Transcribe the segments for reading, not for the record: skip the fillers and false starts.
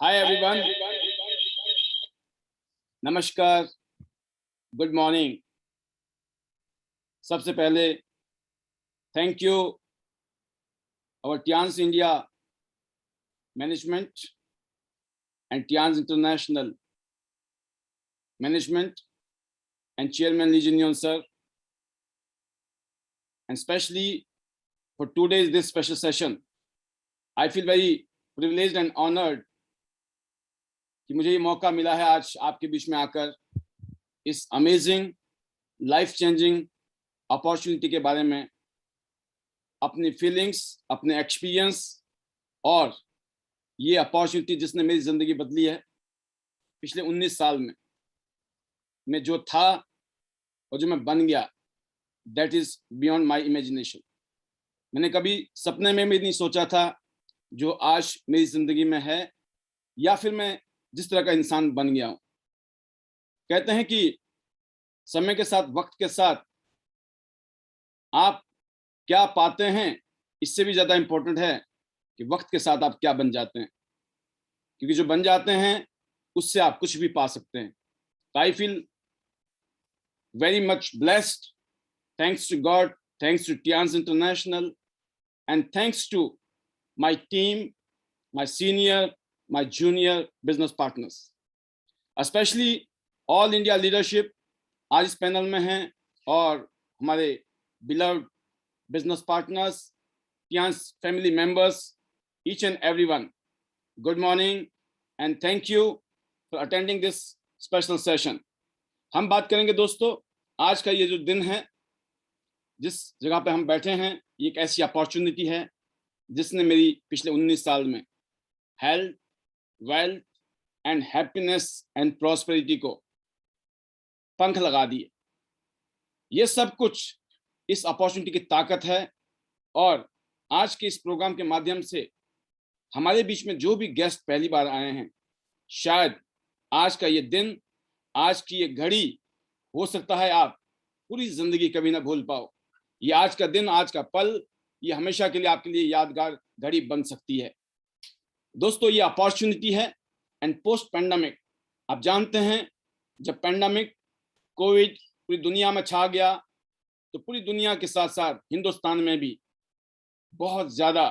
Hi everyone. नमस्कार. Good morning. सबसे पहले thank you our Tians India management and Tians International management and Chairman Lee Jin Yoon sir, and especially for today's this special session. I feel very privileged and honored कि मुझे ये मौका मिला है आज आपके बीच में आकर इस अमेजिंग लाइफ चेंजिंग अपॉर्चुनिटी के बारे में अपनी फीलिंग्स, अपने एक्सपीरियंस और ये अपॉर्चुनिटी जिसने मेरी जिंदगी बदली है पिछले 19 साल में, मैं जो था और जो मैं बन गया, that is beyond my imagination. मैंने कभी सपने में भी नहीं सोचा था जो आज मेरी जिंदगी में है या फिर मैं जिस तरह का इंसान बन गया हूं. कहते हैं कि समय के साथ, वक्त के साथ आप क्या पाते हैं इससे भी ज्यादा इंपॉर्टेंट है कि वक्त के साथ आप क्या बन जाते हैं, क्योंकि जो बन जाते हैं उससे आप कुछ भी पा सकते हैं. I feel very much blessed. Thanks to God, thanks to Tiens international, and thanks to my team, my senior, my junior business partners, especially all India leadership आज इस पैनल में हैं, और हमारे beloved business partners, Tians family members, each and everyone. Good morning and thank you for attending this special session. हम बात करेंगे दोस्तों, आज का ये जो दिन है, जिस जगह पे हम बैठे हैं, ये एक ऐसी अपॉर्चुनिटी है जिसने मेरी पिछले 19 साल में health, wealth and happiness and prosperity को पंख लगा दिए. ये सब कुछ इस अपॉर्चुनिटी की ताकत है. और आज के इस प्रोग्राम के माध्यम से हमारे बीच में जो भी गेस्ट पहली बार आए हैं, शायद आज का ये दिन, आज की ये घड़ी, हो सकता है आप पूरी जिंदगी कभी ना भूल पाओ. ये आज का दिन, आज का पल, ये हमेशा के लिए आपके लिए यादगार घड़ी बन सकती है. दोस्तों, ये अपॉर्चुनिटी है. एंड पोस्ट पैंडेमिक, आप जानते हैं जब पैंडेमिक कोविड पूरी दुनिया में छा गया तो पूरी दुनिया के साथ साथ हिंदुस्तान में भी बहुत ज्यादा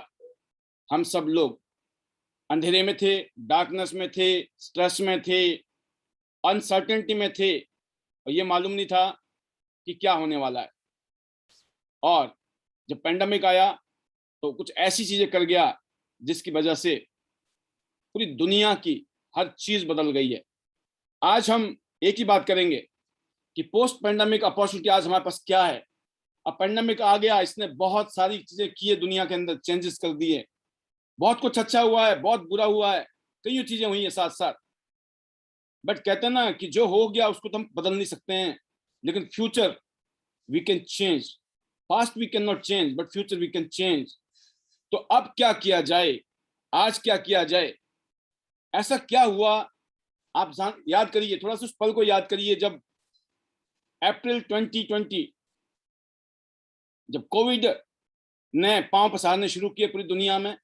हम सब लोग अंधेरे में थे, डार्कनेस में थे, स्ट्रेस में थे, अनसर्टेनिटी में थे, और ये मालूम नहीं था कि क्या होने वाला है. और जब पैंडेमिक आया तो कुछ ऐसी चीजें कर गया जिसकी वजह से पूरी दुनिया की हर चीज बदल गई है. आज हम एक ही बात करेंगे कि पोस्ट पैंडेमिक अपॉर्चुनिटी आज हमारे पास क्या है. अब पैंडेमिक आ गया, इसने बहुत सारी चीजें की है, दुनिया के अंदर चेंजेस कर दिए. बहुत कुछ अच्छा हुआ है, बहुत बुरा हुआ है, कई चीजें हुई है साथ साथ. बट कहते हैं ना कि जो हो गया उसको तो हम बदल नहीं सकते हैं, लेकिन future we can change. Past we can not change, but future we can change. तो अब क्या किया जाए, आज क्या किया जाए, ऐसा क्या हुआ, आप याद करिए, थोड़ा सा उस पल को याद करिए जब अप्रैल 2020 जब कोविड ने पांव पसारने शुरू किए पूरी दुनिया में.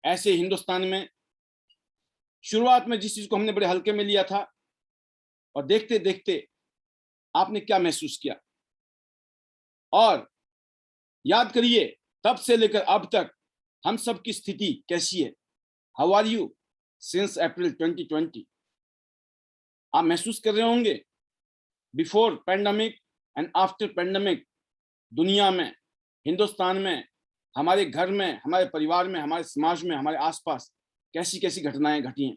ऐसे हिंदुस्तान में शुरुआत में जिस चीज को हमने बड़े हल्के में लिया था, और देखते देखते आपने क्या महसूस किया. और याद करिए तब से लेकर अब तक हम सब की स्थिति कैसी है. How are you since April 2020. आप महसूस कर रहे होंगे before pandemic and after pandemic दुनिया में, हिंदुस्तान में, हमारे घर में, हमारे परिवार में, हमारे समाज में, हमारे आसपास कैसी कैसी घटनाएं घटी हैं.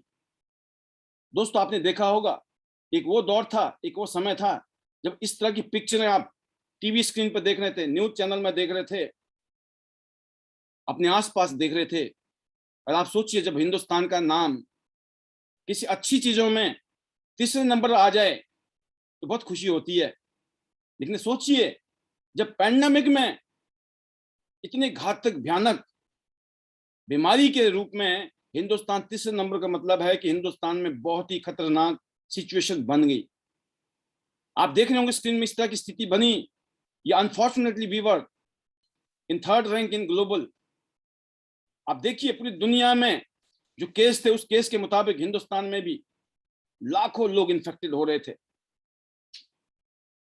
दोस्तों, आपने देखा होगा एक वो दौर था, एक वो समय था जब इस तरह की पिक्चरें आप टीवी स्क्रीन पर देख रहे थे, न्यूज चैनल में देख रहे थे, अपने आसपास देख रहे थे. और आप सोचिए जब हिंदुस्तान का नाम किसी अच्छी चीजों में तीसरे नंबर आ जाए तो बहुत खुशी होती है. लेकिन सोचिए जब पैंडेमिक में इतने घातक भयानक बीमारी के रूप में हिंदुस्तान तीसरे नंबर का मतलब है कि हिंदुस्तान में बहुत ही खतरनाक सिचुएशन बन गई. आप देख रहे होंगे स्क्रीन में इस तरह की स्थिति बनी. ये unfortunately we were in third rank in global. आप देखिए पूरी दुनिया में जो केस थे उस केस के मुताबिक हिंदुस्तान में भी लाखों लोग इन्फेक्टेड हो रहे थे।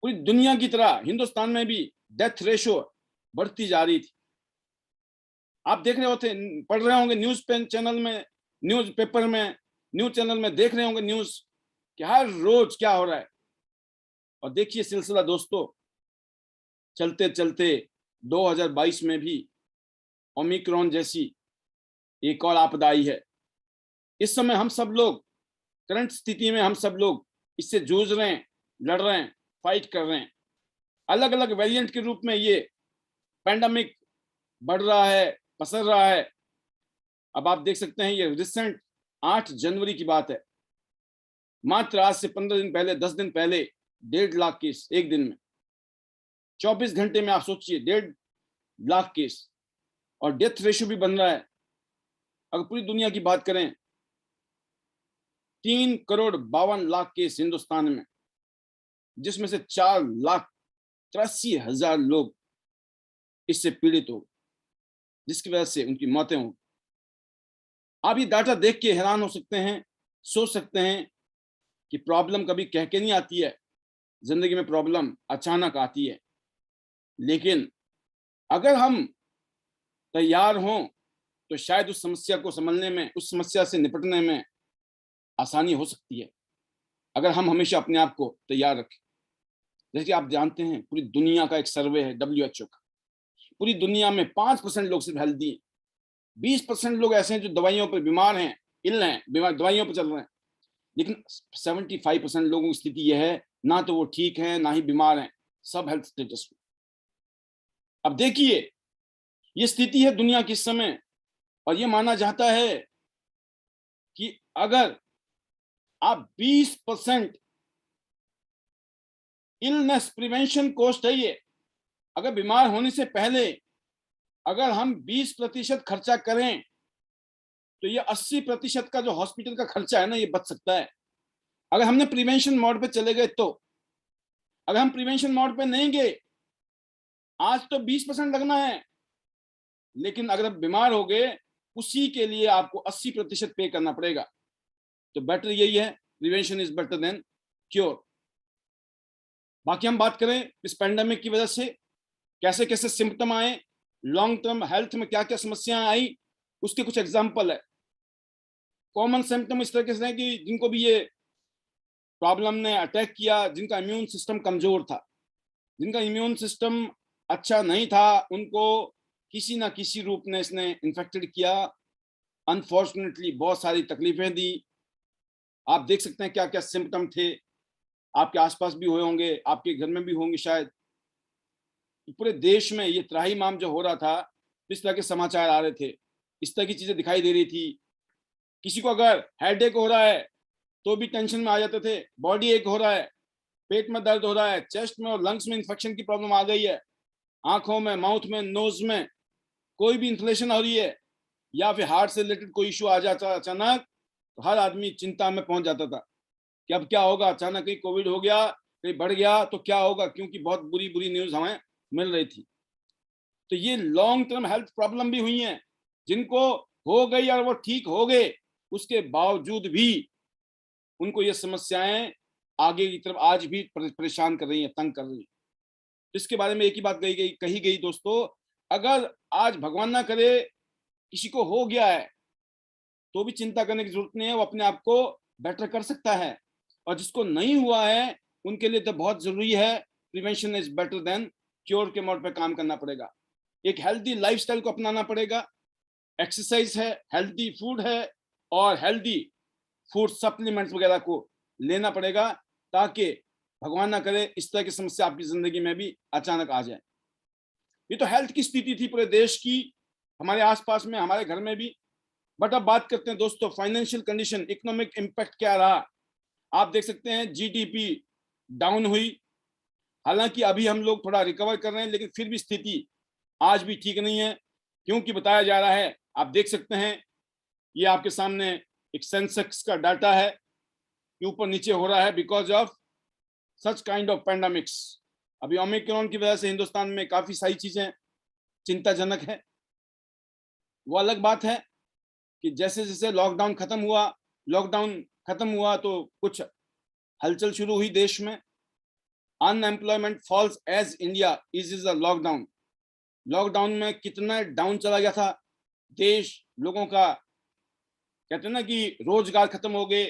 पूरी दुनिया की तरह हिंदुस्तान में भी डेथ रेशो बढ़ती जा रही थी। आप देख रहे होते, पढ़ रहे होंगे न्यूज चैनल में, न्यूज पेपर में, न्यूज चैनल में देख रहे होंगे न्यूज कि हर रोज क्या हो रहा है। और देखिए सिलसिला दोस्तों, चलते चलते 2022 में भी ओमिक्रॉन जैसी एक और आपदा आई है। इस समय हम सब लोग, करंट स्थिति में हम सब लोग इससे जूझ रहे हैं, लड़ रहे हैं, फाइट कर रहे हैं। अलग अलग वेरिएंट के रूप में ये पैंडेमिक बढ़ रहा है, पसर रहा है। अब आप देख सकते हैं, ये रिसेंट 8 जनवरी की बात है, मात्र आज से 15 दिन पहले, 10 दिन पहले 1.5 लाख केस एक दिन में। 24 घंटे में आप सोचिए 1.5 लाख केस, और डेथ रेशियो भी बन रहा है। अगर पूरी दुनिया की बात करें, 3,52,00,000 केस हिंदुस्तान में, जिसमें से 4,83,000 लोग इससे पीड़ित हो, जिसकी वजह से उनकी मौतें हो। आप ये डाटा देख के हैरान हो सकते हैं, सोच सकते हैं कि प्रॉब्लम कभी कह के नहीं आती है, जिंदगी में प्रॉब्लम अचानक आती है। लेकिन अगर हम तैयार हों तो शायद उस समस्या को संभलने में, उस समस्या से निपटने में आसानी हो सकती है, अगर हम हमेशा अपने आप को तैयार रखें। जैसे कि आप जानते हैं, पूरी दुनिया का एक सर्वे है WHO का, पूरी दुनिया में 5% लोग सिर्फ हेल्दी हैं, 20% लोग ऐसे हैं जो दवाइयों पर बीमार हैं, इल हैं, बीमार दवाइयों पर चल रहे हैं। लेकिन 75% लोगों की स्थिति यह है, ना तो वो ठीक है ना ही बीमार हैं, सब हेल्थ स्टेटस में। अब देखिए ये स्थिति है दुनिया की इस समय, और ये माना जाता है कि अगर आप 20% इलनेस प्रिवेंशन कॉस्ट है ये, अगर बीमार होने से पहले अगर हम 20% खर्चा करें तो ये 80% का जो हॉस्पिटल का खर्चा है ना, ये बच सकता है अगर हमने प्रिवेंशन मोड पे चले गए। तो अगर हम प्रिवेंशन मोड पे नहीं गए, आज तो 20% लगना है, लेकिन अगर आप बीमार हो गए, उसी के लिए आपको 80% पे करना पड़ेगा। तो बेटर यही है, prevention is better than cure. बाकी हम बात करें इस पैंडेमिक की वजह से कैसे कैसे सिम्टम आए, लॉन्ग टर्म हेल्थ में क्या क्या समस्याएं आई, उसके कुछ एग्जाम्पल है। कॉमन सिम्टम इस तरीके से है कि जिनको भी ये प्रॉब्लम ने अटैक किया, जिनका इम्यून सिस्टम कमजोर था, जिनका इम्यून सिस्टम अच्छा नहीं था, उनको किसी ना किसी रूप में इसने इन्फेक्टेड किया। अनफॉर्चुनेटली बहुत सारी तकलीफें दी। आप देख सकते हैं क्या क्या सिम्टम थे, आपके आसपास भी हुए होंगे, आपके घर में भी होंगे शायद। पूरे देश में ये त्राहिमाम जो हो रहा था, इस तरह के समाचार आ रहे थे, इस तरह की चीजें दिखाई दे रही थी। किसी को अगर हेडेक हो रहा है तो भी टेंशन में आ जाते थे, बॉडी एक हो रहा है, पेट में दर्द हो रहा है, चेस्ट में और लंग्स में इन्फेक्शन की प्रॉब्लम आ गई है, आंखों में, माउथ में, नोज में कोई भी इन्फ्लेशन हो रही है, या फिर हार्ट से रिलेटेड कोई इशू आ जाता अचानक, तो हर आदमी चिंता में पहुंच जाता था कि अब क्या होगा, अचानक कहीं कोविड हो गया, कहीं बढ़ गया तो क्या होगा, क्योंकि बहुत बुरी बुरी न्यूज हमें मिल रही थी। तो ये लॉन्ग टर्म हेल्थ प्रॉब्लम भी हुई हैं, जिनको हो गई और वो ठीक हो गए, उसके बावजूद भी उनको ये समस्याएं आगे की तरफ आज भी परेशान कर रही हैं, तंग कर रही हैं। इसके बारे में एक ही बात कही गई दोस्तों, अगर आज भगवान ना करे किसी को हो गया है तो भी चिंता करने की जरूरत नहीं है, वो अपने आप को बेटर कर सकता है। और जिसको नहीं हुआ है उनके लिए तो बहुत जरूरी है, prevention is better than cure के मोड पे काम करना पड़ेगा। एक हेल्दी लाइफस्टाइल को अपनाना पड़ेगा, एक्सरसाइज है, हेल्दी फूड है, और हेल्दी फूड सप्लीमेंट्स वगैरह को लेना पड़ेगा, ताकि भगवान ना करे इस तरह की समस्या आपकी जिंदगी में भी अचानक आ जाए। ये तो हेल्थ की स्थिति थी पूरे देश की, हमारे आसपास में, हमारे घर में भी। बट अब बात करते हैं दोस्तों फाइनेंशियल कंडीशन, इकोनॉमिक इंपैक्ट क्या रहा। आप देख सकते हैं जीडीपी डाउन हुई, हालांकि अभी हम लोग थोड़ा रिकवर कर रहे हैं, लेकिन फिर भी स्थिति आज भी ठीक नहीं है। क्योंकि बताया जा रहा है, आप देख सकते हैं, ये आपके सामने एक सेंसेक्स का डाटा है, ऊपर नीचे हो रहा है because of such kind of pandemics. अभी ओमिक्रॉन की वजह से हिंदुस्तान में काफी सारी चीजें चिंताजनक है, वो अलग बात है। कि जैसे जैसे लॉकडाउन खत्म हुआ तो कुछ हलचल शुरू हुई देश में। Unemployment falls as India is a lockdown. Lockdown में कितना डाउन चला गया था देश, लोगों का कहते हैं ना कि रोजगार खत्म हो गए,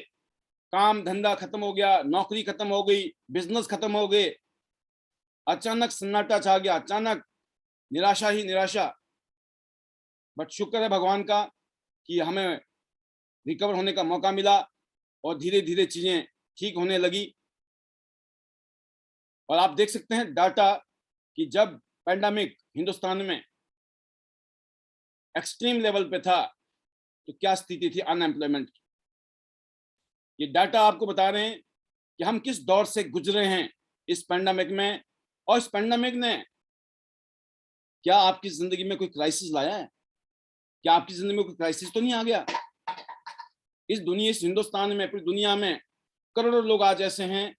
काम धंधा खत्म हो गया, नौकरी खत्म हो गई, बिजनेस खत्म हो गए। अचानक सन्नाटा छा गया, अचानक निराशा ही निराशा। बट शुक्र है भगवान का कि हमें रिकवर होने का मौका मिला और धीरे धीरे चीजें ठीक होने लगी। और आप देख सकते हैं डाटा कि जब पैंडेमिक हिंदुस्तान में एक्सट्रीम लेवल पे था तो क्या स्थिति थी अनएम्प्लॉयमेंट की। ये डाटा आपको बता रहे हैं कि हम किस दौर से गुजरे हैं इस पैंडेमिक में। और इस पैंडेमिक ने क्या आपकी जिंदगी में कोई क्राइसिस लाया है? क्या आपकी जिंदगी में कोई क्राइसिस तो नहीं आ गया? इस हिंदुस्तान में, पूरी दुनिया में करोड़ों लोग आज ऐसे हैं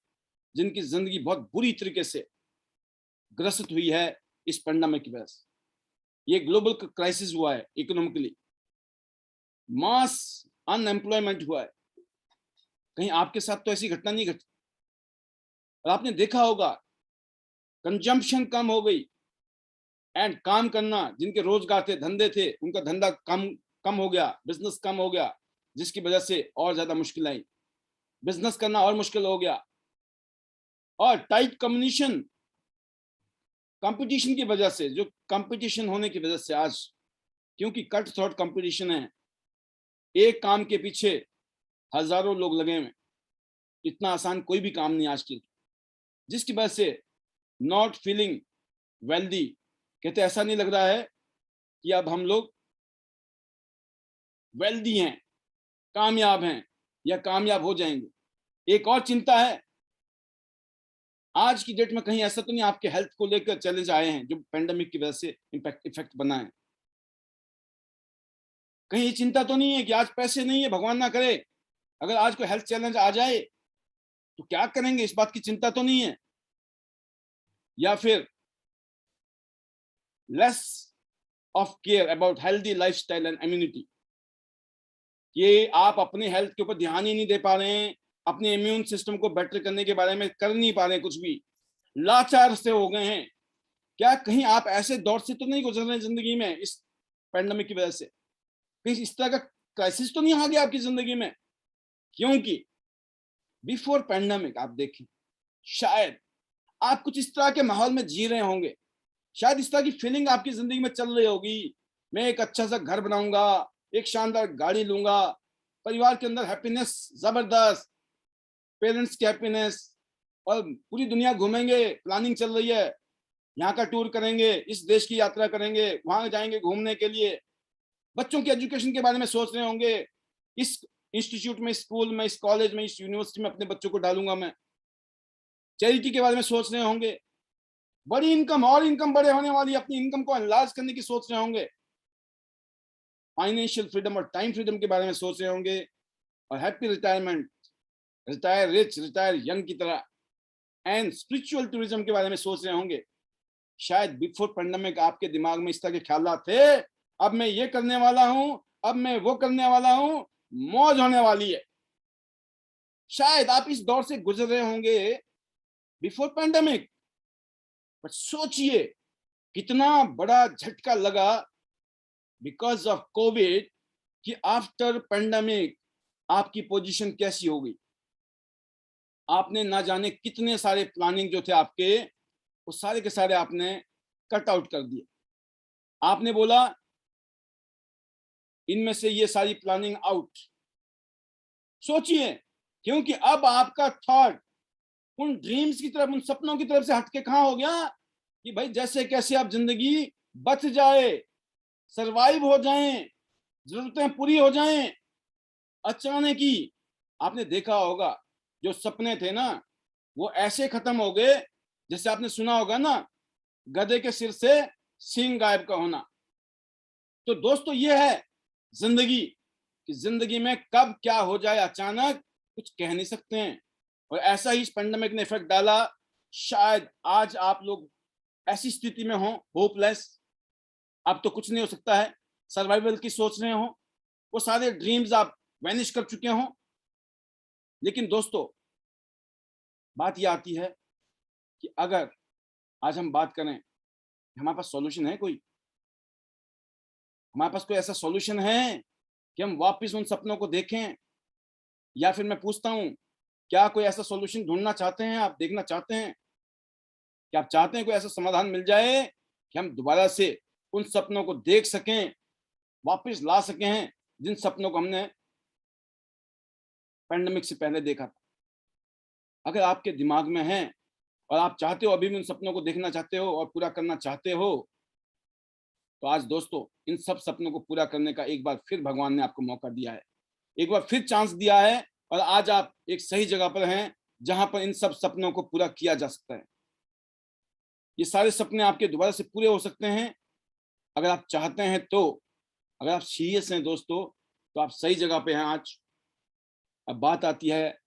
जिनकी जिंदगी बहुत बुरी तरीके से ग्रसित हुई है इस पैंडेमिक की वजह से। ये ग्लोबल क्राइसिस हुआ है, इकोनॉमिकली मास अनएम्प्लॉयमेंट हुआ है। कहीं आपके साथ तो ऐसी घटना नहीं घटी? और आपने देखा होगा कंजम्पशन कम हो गई एंड काम करना, जिनके रोजगार थे, धंधे थे, उनका धंधा कम हो गया, बिजनेस कम हो गया, जिसकी वजह से और ज्यादा मुश्किल आई, बिजनेस करना और मुश्किल हो गया। और टाइट कंपटीशन की वजह से, जो कंपटीशन होने की वजह से आज, क्योंकि कट थ्रोट कंपटीशन है, एक काम के पीछे हजारों लोग लगे हुए, इतना आसान कोई भी काम नहीं आज की, जिसकी वजह से नॉट फीलिंग वेल्दी, कहते ऐसा नहीं लग रहा है कि अब हम लोग वेल्दी हैं, कामयाब हैं या कामयाब हो जाएंगे। एक और चिंता है आज की डेट में, कहीं ऐसा तो नहीं आपके हेल्थ को लेकर चैलेंज आए हैं जो पेंडेमिक की वजह से इफेक्ट बना है? कहीं ये चिंता तो नहीं है कि आज पैसे नहीं है, भगवान ना करे अगर आज कोई हेल्थ चैलेंज आ जाए तो क्या करेंगे, इस बात की चिंता तो नहीं है? या फिर less of care about healthy lifestyle and immunity, ये आप अपने हेल्थ के ऊपर ध्यान ही नहीं दे पा रहे हैं, अपने इम्यून सिस्टम को बेटर करने के बारे में कर नहीं पा रहे हैं, कुछ भी लाचार से हो गए हैं? क्या कहीं आप ऐसे दौर से तो नहीं गुजर रहे जिंदगी में इस पैंडेमिक की वजह से? कहीं इस तरह का क्राइसिस तो नहीं आ गया आपकी जिंदगी में? क्योंकि बिफोर पैंडेमिक आप देखें, शायद आप कुछ इस तरह के माहौल में जी रहे होंगे, शायद इस तरह की फीलिंग आपकी जिंदगी में चल रही होगी, मैं एक अच्छा सा घर बनाऊंगा, एक शानदार गाड़ी लूंगा, परिवार के अंदर हैप्पीनेस जबरदस्त, पेरेंट्स की हैप्पीनेस, और पूरी दुनिया घूमेंगे, प्लानिंग चल रही है, यहाँ का टूर करेंगे, इस देश की यात्रा करेंगे, वहां जाएंगे घूमने के लिए, बच्चों के एजुकेशन के बारे में सोच रहे होंगे, इस इंस्टीट्यूट में, स्कूल में, इस कॉलेज में, इस यूनिवर्सिटी में अपने बच्चों को डालूंगा मैं, चैरिटी के बारे में सोच रहे होंगे, बड़ी इनकम और इनकम बड़े होने वाली, अपनी इनकम को एनलार्ज करने की सोच रहे होंगे, फाइनेंशियल फ्रीडम और टाइम फ्रीडम के बारे में सोच रहे होंगे, और happy retirement, retire rich retire young की तरह, एंड स्पिरिचुअल टूरिज्म के बारे में सोच रहे होंगे। शायद बिफोर पैंडेमिक आपके दिमाग में इस तरह के ख्याल थे, अब मैं ये करने वाला हूं, अब मैं वो करने वाला हूं, मौज होने वाली है। शायद आप इस दौर से गुजर रहे होंगे बिफोर पैंडेमिक, पर सोचिए कितना बड़ा झटका लगा बिकॉज ऑफ कोविड, कि आफ्टर पैंडेमिक आपकी पोजीशन कैसी हो गई। आपने ना जाने कितने सारे प्लानिंग जो थे आपके, वो सारे के सारे आपने कट आउट कर दिए। आपने बोला इनमें से ये सारी प्लानिंग आउट। सोचिए, क्योंकि अब आपका थॉट उन ड्रीम्स की तरफ, उन सपनों की तरफ से हटके कहां हो गया कि भाई जैसे कैसे आप जिंदगी बच जाए, सरवाइव हो जाएं, जरूरतें पूरी हो जाएं। अचानक ही आपने देखा होगा जो सपने थे ना, वो ऐसे खत्म हो गए जैसे आपने सुना होगा ना, गधे के सिर से सींग गायब का होना। तो दोस्तों ये है जिंदगी, कि जिंदगी में कब क्या हो जाए अचानक कुछ कह नहीं सकते हैं। और ऐसा ही इस पेंडेमिक ने इफेक्ट डाला। शायद आज आप लोग ऐसी स्थिति में हो, होपलेस, अब तो कुछ नहीं हो सकता है, सर्वाइवल की सोच रहे हो, वो सारे ड्रीम्स आप वैनिश कर चुके हों। लेकिन दोस्तों, बात ये आती है कि अगर आज हम बात करें, हमारे पास सॉल्यूशन है कोई? हमारे पास कोई ऐसा सॉल्यूशन है कि हम वापस उन सपनों को देखें? या फिर मैं पूछता हूँ, क्या कोई ऐसा सॉल्यूशन ढूंढना चाहते हैं, आप देखना चाहते हैं? क्या आप चाहते हैं कोई ऐसा समाधान मिल जाए कि हम दोबारा से उन सपनों को देख सकें, वापस ला सके हैं, जिन सपनों को हमने पैंडेमिक से पहले देखा था? अगर आपके दिमाग में है और आप चाहते हो, अभी भी उन सपनों को देखना चाहते हो और पूरा करना चाहते हो, तो आज दोस्तों इन सब सपनों को पूरा करने का एक बार फिर भगवान ने आपको मौका दिया है, एक बार फिर चांस दिया है, और आज आप एक सही जगह पर हैं जहां पर इन सब सपनों को पूरा किया जा सकता है। ये सारे सपने आपके दोबारा से पूरे हो सकते हैं अगर आप चाहते हैं तो। अगर आप सीरियस हैं दोस्तों, तो आप सही जगह पे हैं आज। अब बात आती है,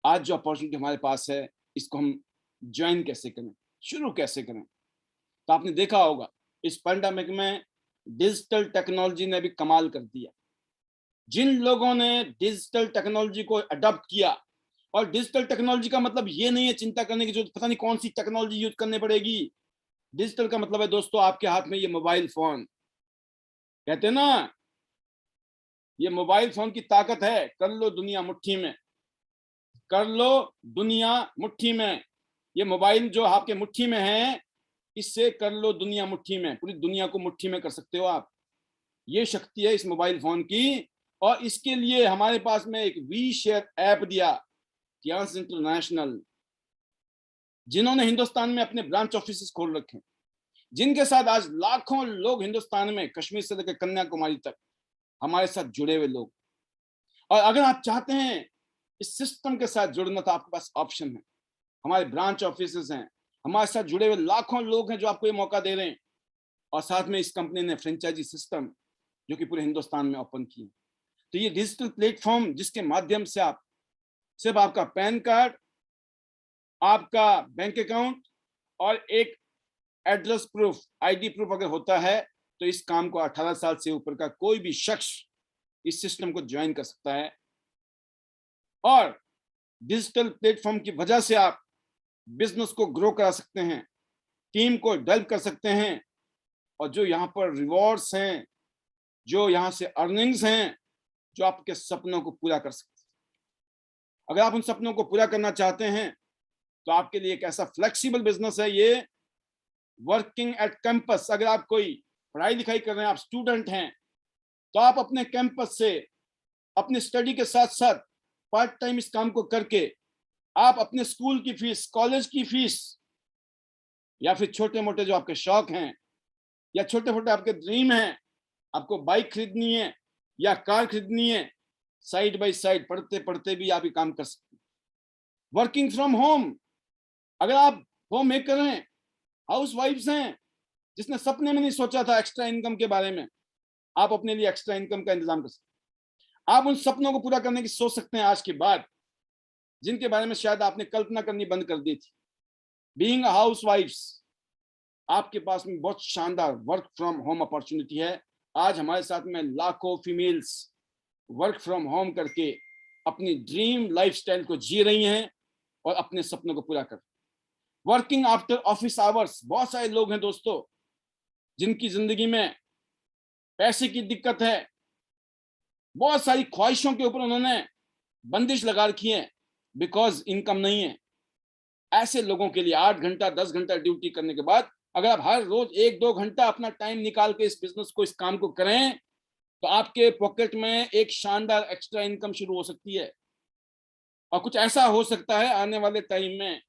आज जो अपॉर्चुनिटी हमारे पास है, इसको हम ज्वाइन कैसे करें, शुरू कैसे करें? तो आपने देखा होगा, इस पैंडेमिक में डिजिटल टेक्नोलॉजी ने भी कमाल कर दिया। जिन लोगों ने डिजिटल टेक्नोलॉजी को अडॉप्ट किया, और डिजिटल टेक्नोलॉजी का मतलब ये नहीं है चिंता करने की जो पता नहीं कौन सी टेक्नोलॉजी यूज करनी पड़ेगी। डिजिटल का मतलब है दोस्तों, आपके हाथ में ये मोबाइल फोन, कहते हैं ना, ये मोबाइल फोन की ताकत है, कर लो दुनिया मुट्ठी में, कर लो दुनिया मुट्ठी में। ये मोबाइल जो आपके मुट्ठी में है, इससे कर लो दुनिया मुट्ठी में, पूरी दुनिया को मुट्ठी में कर सकते हो आप। ये शक्ति है इस मोबाइल फोन की, और इसके लिए हमारे पास में एक वी शेयर ऐप दिया टियांस इंटरनेशनल, जिन्होंने हिंदुस्तान में अपने ब्रांच ऑफिस खोल रखे, जिनके साथ आज लाखों लोग हिंदुस्तान में, कश्मीर से लेकर कन्याकुमारी तक हमारे साथ जुड़े हुए लोग। और अगर आप चाहते हैं इस सिस्टम के साथ जुड़ना, तो आपके पास ऑप्शन है, हमारे ब्रांच ऑफिस हैं, हमारे साथ जुड़े हुए लाखों लोग हैं जो आपको ये मौका दे रहे हैं। और साथ में इस कंपनी ने फ्रेंचाइजी सिस्टम जो कि पूरे हिंदुस्तान में ओपन किए। तो ये डिजिटल प्लेटफॉर्म जिसके माध्यम से आप सिर्फ आपका पैन कार्ड, आपका बैंक अकाउंट और एक एड्रेस प्रूफ, आईडी प्रूफ अगर होता है, तो इस काम को 18 साल से ऊपर का कोई भी शख्स इस सिस्टम को ज्वाइन कर सकता है। और डिजिटल प्लेटफॉर्म की वजह से आप बिजनेस को ग्रो करा सकते हैं, टीम को डेवलप कर सकते हैं, और जो यहाँ पर रिवॉर्ड्स हैं, जो यहाँ से अर्निंग्स हैं, जो आपके सपनों को पूरा कर सकते हैं। अगर आप उन सपनों को पूरा करना चाहते हैं, तो आपके लिए एक ऐसा फ्लेक्सिबल बिजनेस है ये, वर्किंग एट कैंपस। अगर आप कोई पढ़ाई लिखाई कर रहे हैं, आप स्टूडेंट हैं, तो आप अपने कैंपस से अपनी स्टडी के साथ साथ पार्ट टाइम इस काम को करके आप अपने स्कूल की फीस, कॉलेज की फीस, या फिर छोटे मोटे जो आपके शौक हैं, या छोटे मोटे आपके ड्रीम हैं, आपको बाइक खरीदनी है या कार खरीदनी है, साइड बाय साइड पढ़ते पढ़ते भी आप ये काम कर सकते हैं। वर्किंग फ्रॉम होम, अगर आप होम मेकर हैं, हाउस वाइफ्स हैं, जिसने सपने में नहीं सोचा था एक्स्ट्रा इनकम के बारे में, आप अपने लिए एक्स्ट्रा इनकम का इंतजाम कर सकते हैं। आप उन सपनों को पूरा करने की सोच सकते हैं आज के बाद, जिनके बारे में शायद आपने कल्पना करनी बंद कर दी थी। बीइंग अ हाउस वाइफ्स, आपके पास में बहुत शानदार वर्क फ्रॉम होम अपॉर्चुनिटी है। आज हमारे साथ में लाखों फीमेल्स वर्क फ्रॉम होम करके अपनी ड्रीम लाइफस्टाइल को जी रही हैं और अपने सपनों को पूरा कर। वर्किंग आफ्टर ऑफिस आवर्स, बहुत सारे लोग हैं दोस्तों जिनकी जिंदगी में पैसे की दिक्कत है, बहुत सारी ख्वाहिशों के ऊपर उन्होंने बंदिश लगा रखी है, बिकॉज इनकम नहीं है। ऐसे लोगों के लिए 8 घंटा 10 घंटा ड्यूटी करने के बाद अगर आप हर रोज 1-2 घंटा अपना टाइम निकाल के इस बिजनेस को, इस काम को करें, तो आपके पॉकेट में एक शानदार एक्स्ट्रा इनकम शुरू हो सकती है। और कुछ ऐसा हो सकता है आने वाले टाइम में,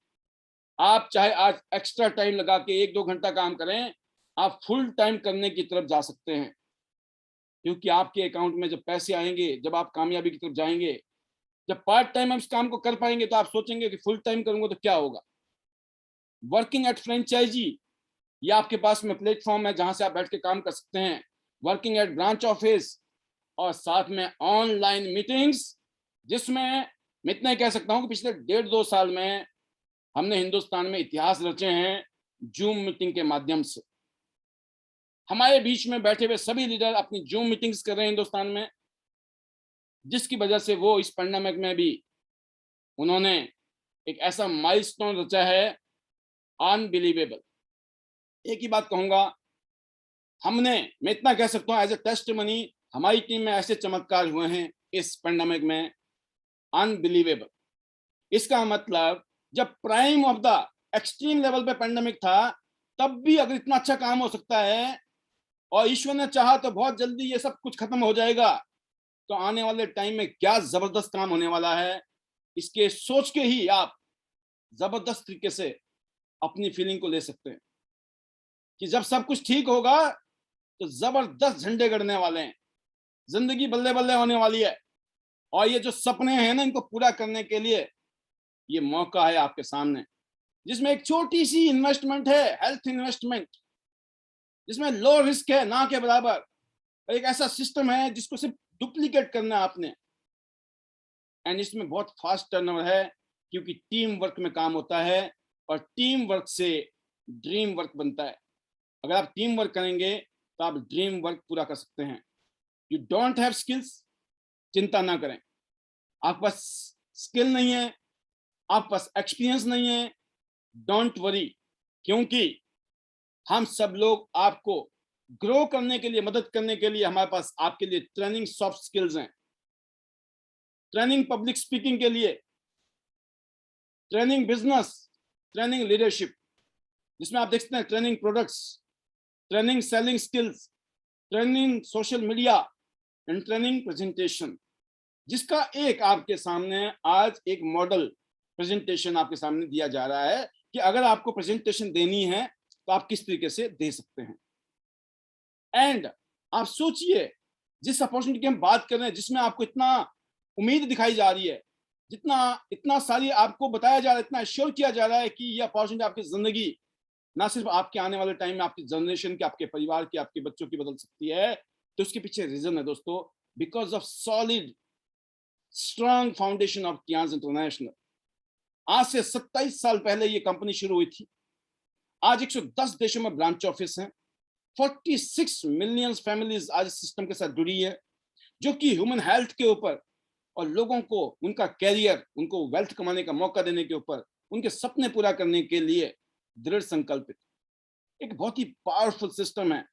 आप चाहे आज एक्स्ट्रा टाइम लगा के 1-2 घंटा काम करें, आप फुल टाइम करने की तरफ जा सकते हैं। क्योंकि आपके अकाउंट में जब पैसे आएंगे, जब आप कामयाबी की तरफ जाएंगे, जब पार्ट टाइम हम इस काम को कर पाएंगे, तो आप सोचेंगे कि फुल टाइम करूंगा तो क्या होगा। वर्किंग एट फ्रेंचाइजी, ये आपके पास में प्लेटफॉर्म है जहां से आप बैठ के काम कर सकते हैं। वर्किंग एट ब्रांच ऑफिस, और साथ में ऑनलाइन मीटिंग्स, जिसमें मैं इतना ही कह सकता हूं कि पिछले 1.5-2 साल में हमने हिंदुस्तान में इतिहास रचे हैं जूम मीटिंग के माध्यम से। हमारे बीच में बैठे हुए सभी लीडर अपनी जूम मीटिंग्स कर रहे हैं हिंदुस्तान में, जिसकी वजह से वो इस पैंडेमिक में भी उन्होंने एक ऐसा माइलस्टोन रचा है, अनबिलीवेबल। एक ही बात कहूंगा, मैं इतना कह सकता हूं एज ए टेस्टिमनी, हमारी टीम में ऐसे चमत्कार हुए हैं इस पैंडेमिक में, अनबिलीवेबल। इसका मतलब जब prime of the extreme level पे पैंडेमिक था, तब भी अगर इतना अच्छा काम हो सकता है, और ईश्वर ने चाहा तो बहुत जल्दी ये सब कुछ खत्म हो जाएगा, तो आने वाले टाइम में क्या जबरदस्त काम होने वाला है, इसके सोच के ही आप जबरदस्त तरीके से अपनी फीलिंग को ले सकते हैं कि जब सब कुछ ठीक होगा तो जबरदस्त झंडे गड़ने वाले हैं, जिंदगी बल्ले बल्ले होने वाली है। और ये जो सपने हैं ना, इनको पूरा करने के लिए ये मौका है आपके सामने, जिसमें एक छोटी सी इन्वेस्टमेंट है, हेल्थ इन्वेस्टमेंट, जिसमें लो रिस्क है ना के बराबर। एक ऐसा सिस्टम है जिसको सिर्फ डुप्लीकेट करना है आपने, एंड इसमें बहुत फास्ट टर्नओवर है, क्योंकि टीम वर्क में काम होता है, और टीम वर्क से ड्रीम वर्क बनता है। अगर आप टीम वर्क करेंगे तो आप ड्रीम वर्क पूरा कर सकते हैं। यू डोंट हैव स्किल्स, चिंता ना करें। आपके पास स्किल नहीं है, आपके पास एक्सपीरियंस नहीं है, डोंट वरी, क्योंकि हम सब लोग आपको ग्रो करने के लिए, मदद करने के लिए, हमारे पास आपके लिए ट्रेनिंग सॉफ्ट स्किल्स हैं, ट्रेनिंग पब्लिक स्पीकिंग के लिए, ट्रेनिंग बिजनेस, ट्रेनिंग लीडरशिप, जिसमें आप देख सकते हैं training products, training selling skills, training social media and training presentation, जिसका एक आपके सामने आज एक मॉडल प्रेजेंटेशन आपके सामने दिया जा रहा है कि अगर आपको प्रेजेंटेशन देनी है तो आप किस तरीके से दे सकते हैं। एंड आप सोचिए, जिस अपॉर्चुनिटी की हम बात कर रहे हैं, जिसमें आपको इतना उम्मीद दिखाई जा रही है, इतना सारी आपको बताया जा रहा है, इतना एश्योर किया जा रहा है कि ये अपॉर्चुनिटी आपकी जिंदगी ना सिर्फ आपके आने वाले टाइम में, आपकी जनरेशन की, आपके परिवार की, आपके बच्चों की बदल सकती है। तो उसके पीछे रीजन है दोस्तों, because of solid strong foundation of Tiens international. आज से 27 साल पहले ये कंपनी शुरू हुई थी। आज 110 देशों में ब्रांच ऑफिस हैं, 46 मिलियन फैमिलीज आज इस सिस्टम के साथ जुड़ी है, जो कि ह्यूमन हेल्थ के ऊपर और लोगों को उनका कैरियर, उनको वेल्थ कमाने का मौका देने के ऊपर, उनके सपने पूरा करने के लिए दृढ़ संकल्पित। एक बहुत ही पावरफुल सिस्टम है,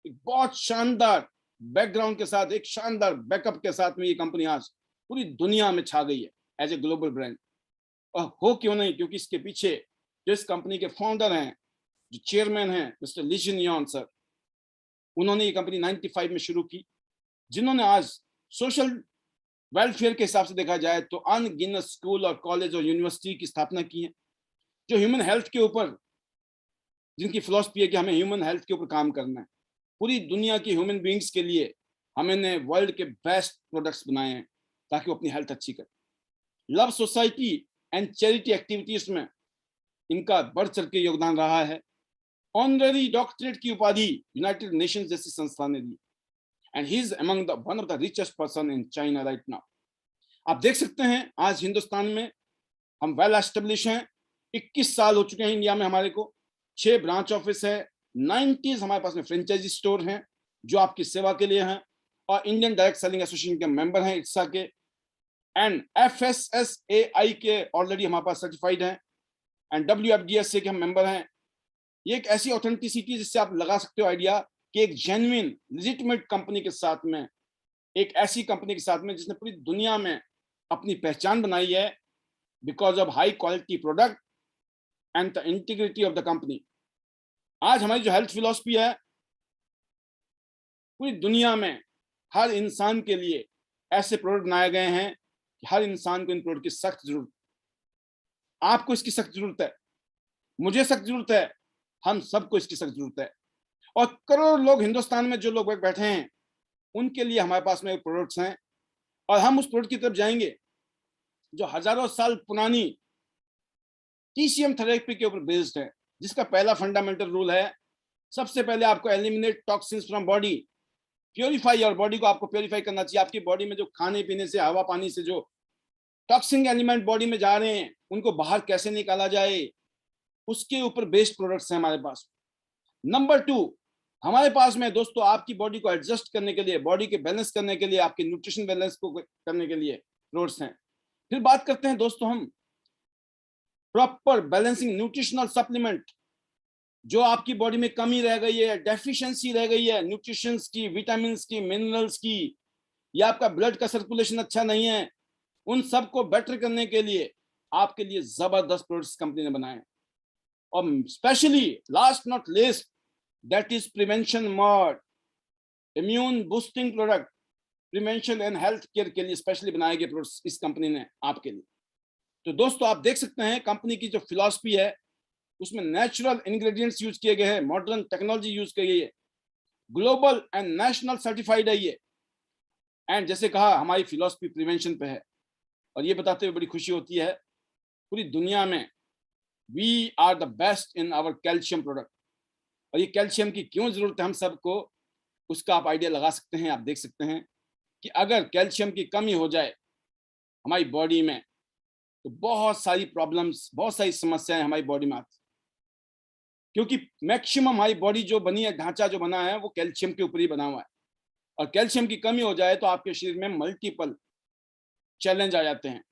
एक बहुत शानदार बैकग्राउंड के साथ, एक शानदार बैकअप के साथ में ये कंपनी आज पूरी दुनिया में छा गई है एज ए ग्लोबल ब्रांड। और हो क्यों नहीं, क्योंकि इसके पीछे जो इस कंपनी के फाउंडर हैं, जो चेयरमैन हैं, मिस्टर ली जिन यांग सर, उन्होंने ये कंपनी 95 में शुरू की, जिन्होंने आज सोशल वेलफेयर के हिसाब से देखा जाए तो अनगिनत स्कूल और कॉलेज और यूनिवर्सिटी की स्थापना की है, जो ह्यूमन हेल्थ के ऊपर, जिनकी फिलॉसफी है कि हमें ह्यूमन हेल्थ के ऊपर काम करना है। पूरी दुनिया की ह्यूमन बींग्स के लिए हमने वर्ल्ड के बेस्ट प्रोडक्ट्स बनाए हैं ताकि वो अपनी हेल्थ अच्छी करें। Love society and charity activities में इनका बढ़ चढ़ के योगदान रहा है। ऑनररी डॉक्टरेट की उपाधि यूनाइटेड नेशंस जैसी संस्था ने दी, and he is among the one of the richest person in China right now. आप देख सकते हैं आज हिंदुस्तान में हम वेल एस्टेब्लिश हैं, 21 साल हो चुके हैं इंडिया में हमारे को, 6 ब्रांच ऑफिस है, 90 हमारे पास में फ्रेंचाइजी स्टोर हैं जो आपकी सेवा के लिए हैं, और इंडियन डायरेक्ट सेलिंग एसोसिएशन के मेंबर हैं इट्सा के, एंड FSSAI के ऑलरेडी हमारे पास सर्टिफाइड हैं, एंड WFDSA के हम मेंबर हैं। ये एक ऐसी ऑथेंटिसिटी जिससे आप लगा सकते हो आइडिया कि एक जेन्युइन लेजिटिमेट कंपनी के साथ में, एक ऐसी कंपनी के साथ में जिसने पूरी दुनिया में अपनी पहचान बनाई है because of high quality product and the integrity of the company. आज हमारी जो हेल्थ फिलॉसफी है, पूरी दुनिया में हर इंसान के लिए ऐसे प्रोडक्ट बनाए गए हैं कि हर इंसान को इन प्रोडक्ट की सख्त जरूरत, आपको इसकी सख्त जरूरत है, मुझे सख्त जरूरत है, हम सबको इसकी सख्त जरूरत है। और करोड़ों लोग हिंदुस्तान में जो लोग बैठे हैं, उनके लिए हमारे पास में प्रोडक्ट्स हैं, और हम उस प्रोडक्ट की तरफ जाएंगे जो हजारों साल पुरानी TCM थेरेपी के ऊपर बेस्ड है, जिसका पहला फंडामेंटल रूल है, सबसे पहले आपको eliminate toxins from body, purify, और बॉडी को आपको प्योरीफाई करना चाहिए। आपकी बॉडी में जो खाने पीने से, हवा पानी से जो टॉक्सिक एलिमेंट बॉडी में जा रहे हैं, उनको बाहर कैसे निकाला जाए, उसके ऊपर बेस्ड प्रोडक्ट्स हैं हमारे पास। नंबर 2, हमारे पास में दोस्तों आपकी बॉडी को एडजस्ट करने के लिए, बॉडी के बैलेंस करने के लिए, आपके न्यूट्रिशन बैलेंस को करने के लिए प्रोडक्ट्स हैं। फिर बात करते हैं दोस्तों हम प्रॉपर बैलेंसिंग न्यूट्रिशनल सप्लीमेंट। जो आपकी बॉडी में कमी रह गई है, डेफिशिएंसी रह गई है न्यूट्रिशन की, विटामिन की, मिनरल्स की, या आपका ब्लड का सर्कुलेशन अच्छा नहीं है, उन सबको बेटर करने के लिए आपके लिए जबरदस्त प्रोडक्ट्स कंपनी ने बनाए। और specially last not least, that is prevention mode, immune boosting product, prevention and health care के लिए स्पेशली बनाए गए प्रोडक्ट्स इस कंपनी ने आपके लिए। तो दोस्तों आप देख सकते हैं कंपनी की जो फिलॉसफी है उसमें नेचुरल इंग्रेडिएंट्स यूज किए गए हैं, मॉडर्न टेक्नोलॉजी यूज की गई है, ग्लोबल एंड नेशनल सर्टिफाइड है ये। एंड जैसे कहा हमारी फिलॉसफी प्रिवेंशन पे है। और ये बताते हुए बड़ी खुशी होती है पूरी दुनिया में we are the best in our calcium product. और ये कैल्शियम की क्यों जरूरत है हम सबको, उसका आप आइडिया लगा सकते हैं। आप देख सकते हैं कि अगर कैल्शियम की कमी हो जाए हमारी बॉडी में तो बहुत सारी प्रॉब्लम्स, बहुत सारी समस्याएं हमारी बॉडी में आती, क्योंकि मैक्सिमम हमारी बॉडी जो बनी है, ढांचा जो बना है वो कैल्शियम के ऊपर ही बना हुआ है। और कैल्शियम की कमी हो जाए तो आपके शरीर में मल्टीपल चैलेंज आ जाते हैं।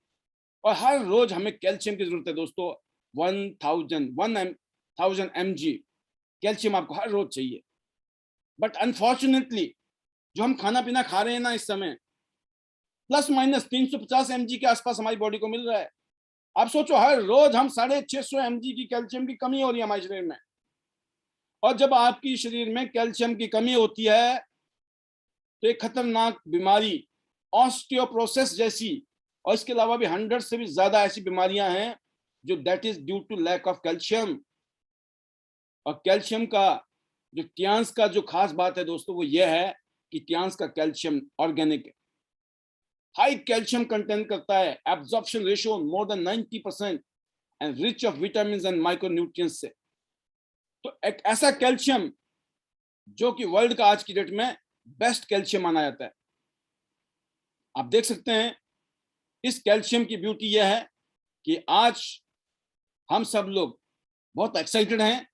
और हर रोज हमें कैल्शियम की जरूरत है दोस्तों। 1000 mg कैल्शियम आपको हर रोज चाहिए। बट अनफॉर्चुनेटली जो हम खाना पीना खा रहे हैं ना इस समय, प्लस माइनस 350 mg के आसपास हमारी बॉडी को मिल रहा है। आप सोचो हर रोज हम 650 mg की कैल्शियम की कमी हो रही है हमारे शरीर में। और जब आपकी शरीर में कैल्शियम की कमी होती है तो एक खतरनाक बीमारी ऑस्टियोपोरोसिस जैसी, और इसके अलावा भी 100 से भी ज्यादा ऐसी बीमारियां हैं जो that is due to lack of calcium. और कैल्शियम का जो ट्यांस का जो खास बात है दोस्तों वो ये है कि ट्यांस का कैल्शियम ऑर्गेनिक है, हाई कैल्शियम कंटेंट करता है, absorption ratio more than 90% and rich of vitamin and micronutrients से। तो एक ऐसा कैल्शियम जो कि वर्ल्ड का आज की डेट में बेस्ट कैल्शियम माना जाता है। आप देख सकते हैं इस कैल्शियम की ब्यूटी यह है कि आज हम सब लोग बहुत एक्साइटेड हैं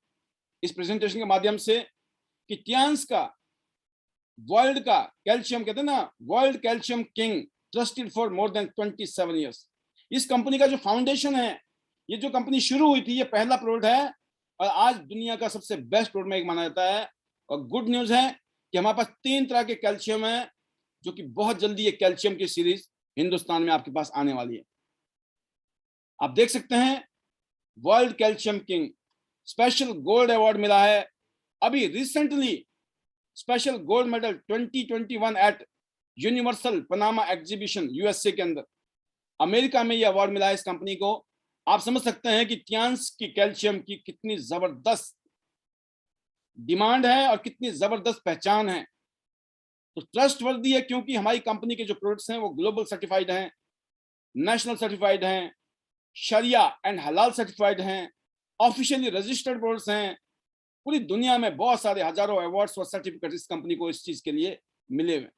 इस प्रेजेंटेशन के माध्यम से कि ट्यांस का वर्ल्ड का कैल्शियम, कहते हैं ना world calcium king, trusted for more than 27 years. इस कंपनी का जो फाउंडेशन है, ये जो कंपनी शुरू हुई थी, ये पहला प्रोडक्ट है और आज दुनिया का सबसे बेस्ट प्रोडक्ट में एक माना जाता है। और गुड न्यूज है कि हमारे पास 3 तरह के कैल्शियम है, जो कि बहुत जल्दी ये कैल्शियम की सीरीज हिंदुस्तान में आपके पास आने वाली है। आप देख सकते हैं world calcium king special gold award मिला है अभी recently, special gold medal 2021 at universal Panama exhibition USA के अंदर, अमेरिका में ये अवार्ड मिला है इस कंपनी को। आप समझ सकते हैं कि ट्यांस की कैल्शियम की कितनी जबरदस्त डिमांड है और कितनी जबरदस्त पहचान है। तो ट्रस्ट वर्दी है क्योंकि हमारी कंपनी के जो प्रोडक्ट्स हैं वो ग्लोबल सर्टिफाइड हैं, नेशनल सर्टिफाइड हैं, शरिया एंड हलाल सर्टिफाइड हैं, ऑफिशियली रजिस्टर्ड प्रोडक्ट्स हैं। पूरी दुनिया में बहुत सारे हजारों अवार्ड्स और सर्टिफिकेट इस कंपनी को इस चीज के लिए मिले हुए।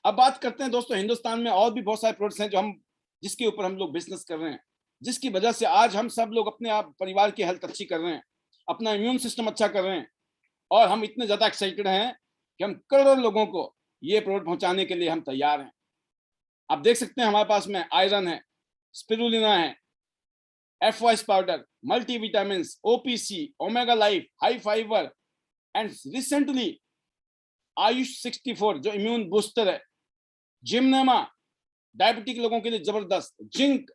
अब बात करते हैं दोस्तों, हिंदुस्तान में और भी बहुत सारे प्रोडक्ट्स हैं जो हम, जिसके ऊपर हम लोग बिजनेस कर रहे हैं, जिसकी वजह से आज हम सब लोग अपने आप परिवार की हेल्थ अच्छी कर रहे हैं, अपना इम्यून सिस्टम अच्छा कर रहे हैं। और हम इतने ज्यादा एक्साइटेड हैं कि हम करोड़ों लोगों को ये प्रोडक्ट पहुंचाने के लिए हम तैयार हैं। आप देख सकते हैं हमारे पास में आयरन है, स्पिरुलिना है, FOS powder, multivitamin, OPC, omega life, high fibre and recently Ayush 64 जो इम्यून बूस्टर है, जिमनेमा डायबिटिक लोगों के लिए जबरदस्त, जिंक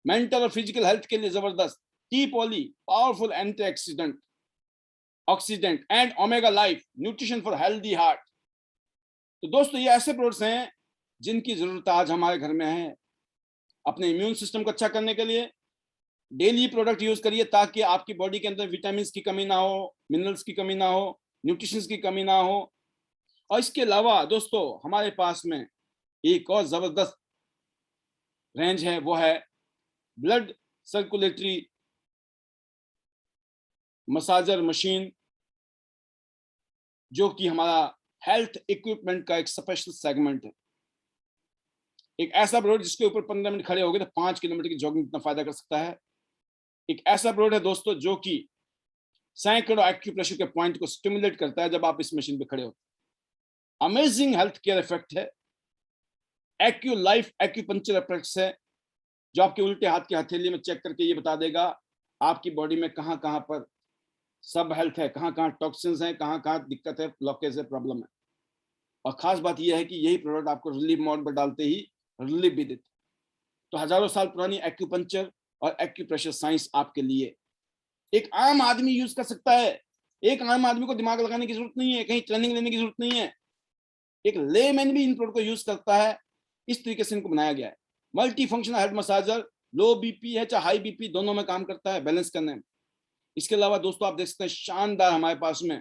मेंटल और फिजिकल हेल्थ के लिए जबरदस्त, T poly powerful antioxidant oxidant and omega life nutrition for healthy heart. तो दोस्तों ये ऐसे प्रोडक्ट्स हैं जिनकी जरूरत आज हमारे घर में है अपने इम्यून सिस्टम को अच्छा करने के लिए। डेली प्रोडक्ट यूज करिए ताकि आपकी बॉडी के अंदर विटामिन की कमी ना हो, मिनरल्स की कमी ना हो, न्यूट्रिशन की कमी ना हो। और इसके अलावा दोस्तों हमारे पास में एक और जबरदस्त रेंज है, वो है ब्लड सर्कुलेटरी मसाजर मशीन, जो कि हमारा हेल्थ इक्विपमेंट का एक स्पेशल सेगमेंट है। एक ऐसा प्रोडक्ट जिसके ऊपर 15 मिनट खड़े हो गए तो 5 किलोमीटर की जॉगिंग इतना फायदा कर सकता है। एक ऐसा प्रोडक्ट है दोस्तों जो कि सैकड़ों एक्यूप्रेशर के पॉइंट को स्टिमुलेट करता है जब आप इस मशीन पे खड़े होते हैं। अमेजिंग हेल्थ केयर इफेक्ट है। एक्यू लाइफ एक्यूपंक्चर इफेक्ट्स है, जो आपके उल्टे हाथ की हथेली में चेक करके ये बता देगा आपकी बॉडी में कहाँ कहाँ पर सब हेल्थ है, कहाँ कहाँ टॉक्सिन्स हैं, कहाँ कहाँ दिक्कत है, ब्लॉकेज है, प्रॉब्लम है। और खास बात यह है कि यही प्रोडक्ट आपको रिलीफ मोड पर डालते ही रिलीफ भी देते। तो हजारों साल पुरानी एक्यूपंक्चर और एक्यूप्रेशर साइंस आपके लिए एक आम आदमी यूज कर सकता है। एक आम आदमी को दिमाग लगाने की जरूरत नहीं है, कहीं ट्रेनिंग लेने की जरूरत नहीं है। एक लेमैन भी इन प्रोडक्ट को यूज करता है। इस तरीके से इनको बनाया गया है। मल्टी फंक्शनल हेड मसाजर, लो बीपी है चाहे हाई बीपी, दोनों में काम करता है बैलेंस करने में। इसके अलावा दोस्तों आप देख सकते हैं शानदार हमारे पास में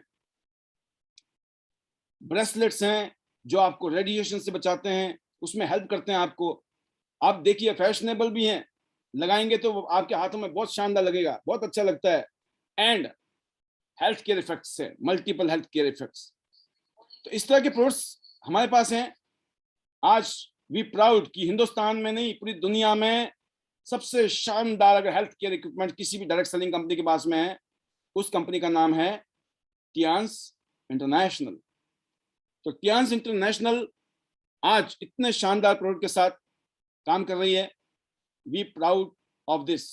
ब्रेसलेट्स हैं जो आपको रेडिएशन से बचाते हैं, उसमें हेल्प करते हैं आपको। आप देखिए फैशनेबल भी हैं, लगाएंगे तो आपके हाथों में बहुत शानदार लगेगा, बहुत अच्छा लगता है। एंड हेल्थ केयर इफेक्ट्स है, मल्टीपल हेल्थ केयर इफेक्ट्स। तो इस तरह के प्रोडक्ट्स हमारे पास हैं। आज वी प्राउड कि हिंदुस्तान में नहीं पूरी दुनिया में सबसे शानदार अगर हेल्थ केयर इक्विपमेंट किसी भी डायरेक्ट सेलिंग कंपनी के पास में है, उस कंपनी का नाम है टियांस इंटरनेशनल। तो टियांस इंटरनेशनल आज इतने शानदार प्रोडक्ट के साथ काम कर रही है। We proud of this.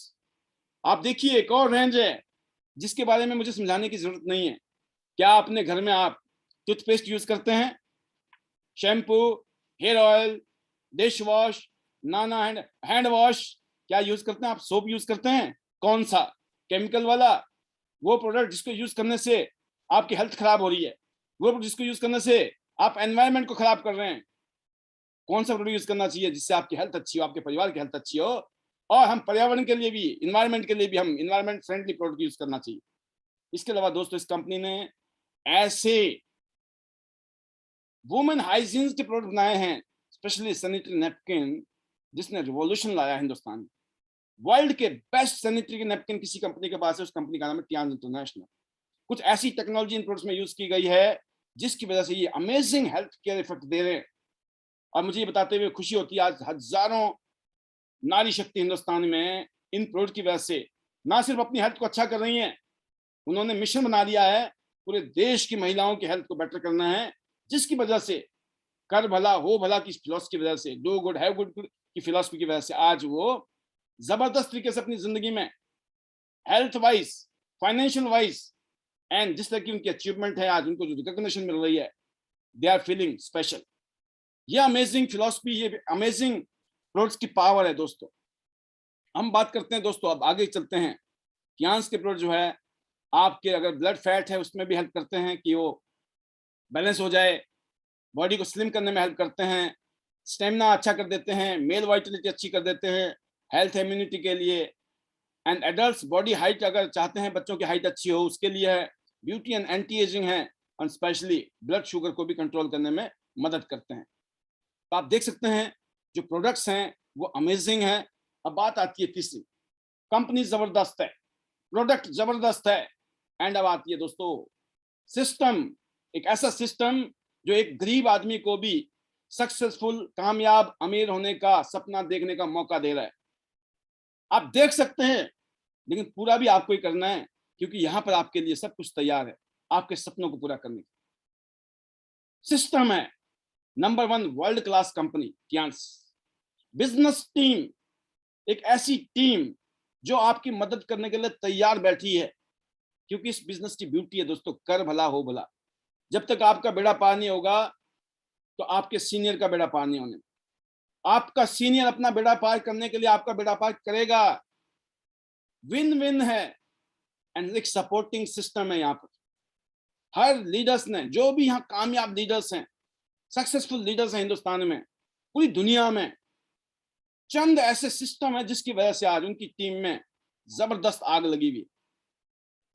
आप देखिए एक और रेंज है जिसके बारे में मुझे समझाने की जरूरत नहीं है। क्या अपने घर में आप टूथपेस्ट यूज करते हैं, shampoo, hair oil, dish wash, नाना हैंड वॉश क्या यूज करते हैं आप? सोप यूज करते हैं? कौन सा? केमिकल वाला? वो प्रोडक्ट जिसको यूज करने से आपकी हेल्थ खराब हो रही है, वो प्रोडक्ट जिसको यूज करने से आप एनवायरमेंट को खराब कर रहे हैं। कौन सा प्रोडक्ट यूज करना चाहिए जिससे आपकी हेल्थ अच्छी हो, आपके परिवार की हेल्थ अच्छी हो, और हम पर्यावरण के लिए भी, इन्वायरमेंट के लिए भी हम इन्वायरमेंट फ्रेंडली प्रोडक्ट यूज करना चाहिए। इसके अलावा दोस्तों इस कंपनी ने ऐसे वुमेन हाइजीन के प्रोडक्ट बनाए हैं, स्पेशली सैनिटरी नैपकिन, जिसने रिवॉल्यूशन लाया हिंदुस्तान में। वर्ल्ड के बेस्ट सैनिटरी नैपकिन किसी कंपनी के पास है, उस कंपनी का नाम है टियांस इंटरनेशनल। कुछ ऐसी टेक्नोलॉजी इन प्रोडक्ट्स में यूज की गई है जिसकी वजह से ये अमेजिंग हेल्थ केयर इफेक्ट दे रहे हैं। और मुझे ये बताते हुए खुशी होती है आज हजारों नारी शक्ति हिंदुस्तान में इन प्रोडक्ट की वजह से ना सिर्फ अपनी हेल्थ को अच्छा कर रही हैं, उन्होंने मिशन बना लिया है पूरे देश की महिलाओं की हेल्थ को बेटर करना है, जिसकी वजह से कर भला हो भला की फिलॉसफी की वजह से, डू गुड हैव गुड की फिलॉसफी की वजह से आज वो जबरदस्त तरीके से अपनी जिंदगी में health wise, financial wise and जिस तरह की उनकी अचीवमेंट है, आज उनको जो रिकॉग्निशन मिल रही है, दे आर फीलिंग स्पेशल। ये अमेजिंग फिलॉसफी, ये अमेजिंग प्रोडक्ट्स की पावर है दोस्तों। हम बात करते हैं दोस्तों, अब आगे चलते हैं। टियांस के प्रोडक्ट जो है आपके अगर ब्लड फैट है उसमें भी हेल्प करते हैं कि वो बैलेंस हो जाए, बॉडी को स्लिम करने में हेल्प करते हैं, स्टेमिना अच्छा कर देते हैं, मेल वाइटलिटी अच्छी कर देते हैं, हेल्थ इम्यूनिटी के लिए। एंड एडल्ट्स बॉडी हाइट अगर चाहते हैं बच्चों की हाइट अच्छी हो उसके लिए है, ब्यूटी एंड एंटी एजिंग है, और स्पेशली ब्लड शुगर को भी कंट्रोल करने में मदद करते हैं। तो आप देख सकते हैं जो प्रोडक्ट्स हैं वो अमेजिंग है। अब बात आती है तीसरी, कंपनी जबरदस्त है, प्रोडक्ट जबरदस्त है, एंड अब आती है दोस्तों सिस्टम। एक ऐसा सिस्टम जो एक गरीब आदमी को भी सक्सेसफुल, कामयाब, अमीर होने का सपना देखने का मौका दे रहा है। आप देख सकते हैं, लेकिन पूरा भी आपको ही करना है, क्योंकि यहां पर आपके लिए सब कुछ तैयार है आपके सपनों को पूरा करने का। सिस्टम है number 1 world class company Tiens. Business team, एक ऐसी टीम जो आपकी मदद करने के लिए तैयार बैठी है, क्योंकि इस बिजनेस की ब्यूटी है दोस्तों, कर भला हो भला। जब तक आपका बेड़ा पार नहीं होगा तो आपके सीनियर का बेड़ा पार नहीं होने। आपका सीनियर अपना बेड़ा पार करने के लिए आपका बेड़ा पार करेगा। विन विन है, एंड एक सपोर्टिंग सिस्टम है यहाँ पर। हर लीडर्स ने, जो भी यहाँ कामयाब लीडर्स हैं, सक्सेसफुल लीडर्स हैं हिंदुस्तान में, पूरी दुनिया में, चंद ऐसे सिस्टम है जिसकी वजह से आज उनकी टीम में जबरदस्त आग लगी हुई।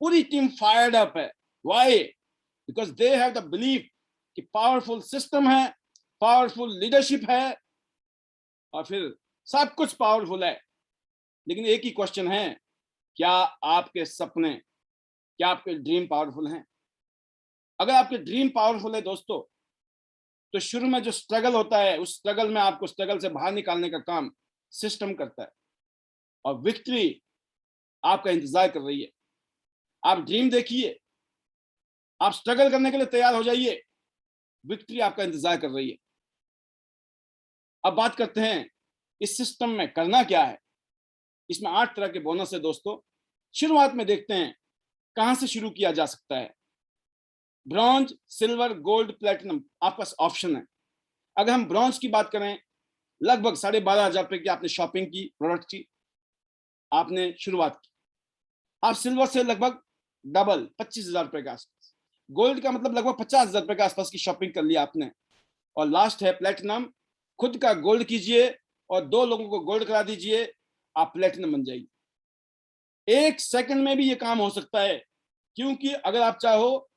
पूरी टीम फायर्ड अप है। Why? Because they have the belief कि पावरफुल सिस्टम है, पावरफुल लीडरशिप है, और फिर सब कुछ पावरफुल है। लेकिन एक ही क्वेश्चन है, क्या आपके सपने, क्या आपके ड्रीम पावरफुल हैं? अगर आपके ड्रीम पावरफुल है दोस्तों, तो शुरू में जो स्ट्रगल होता है, उस स्ट्रगल में आपको स्ट्रगल से बाहर निकालने का काम सिस्टम करता है, और विक्ट्री आपका इंतजार कर रही है। आप ड्रीम देखिए, आप स्ट्रगल करने के लिए तैयार हो जाइए, विक्ट्री आपका इंतजार कर रही है। अब बात करते हैं इस सिस्टम में करना क्या है। इसमें 8 तरह के बोनस है दोस्तों। शुरुआत में देखते हैं कहां से शुरू किया जा सकता है। ब्रॉन्ज, सिल्वर, गोल्ड, प्लेटिनम आपके पास ऑप्शन है। अगर हम ब्रॉन्ज की बात करें, लगभग 12,500 रुपए की आपने शॉपिंग की, प्रोडक्ट की आपने शुरुआत की। आप सिल्वर से लगभग डबल 25,000 रुपए के आसपास, गोल्ड का मतलब लगभग 50,000 रुपए के आसपास की शॉपिंग कर लिया आपने। और लास्ट है प्लेटिनम, खुद का गोल्ड कीजिए और 2 लोगों को गोल्ड करा दीजिए, आप प्लेटिनम बन जाइए। 1 सेकंड में भी ये काम हो सकता है, क्योंकि अगर आप चाहो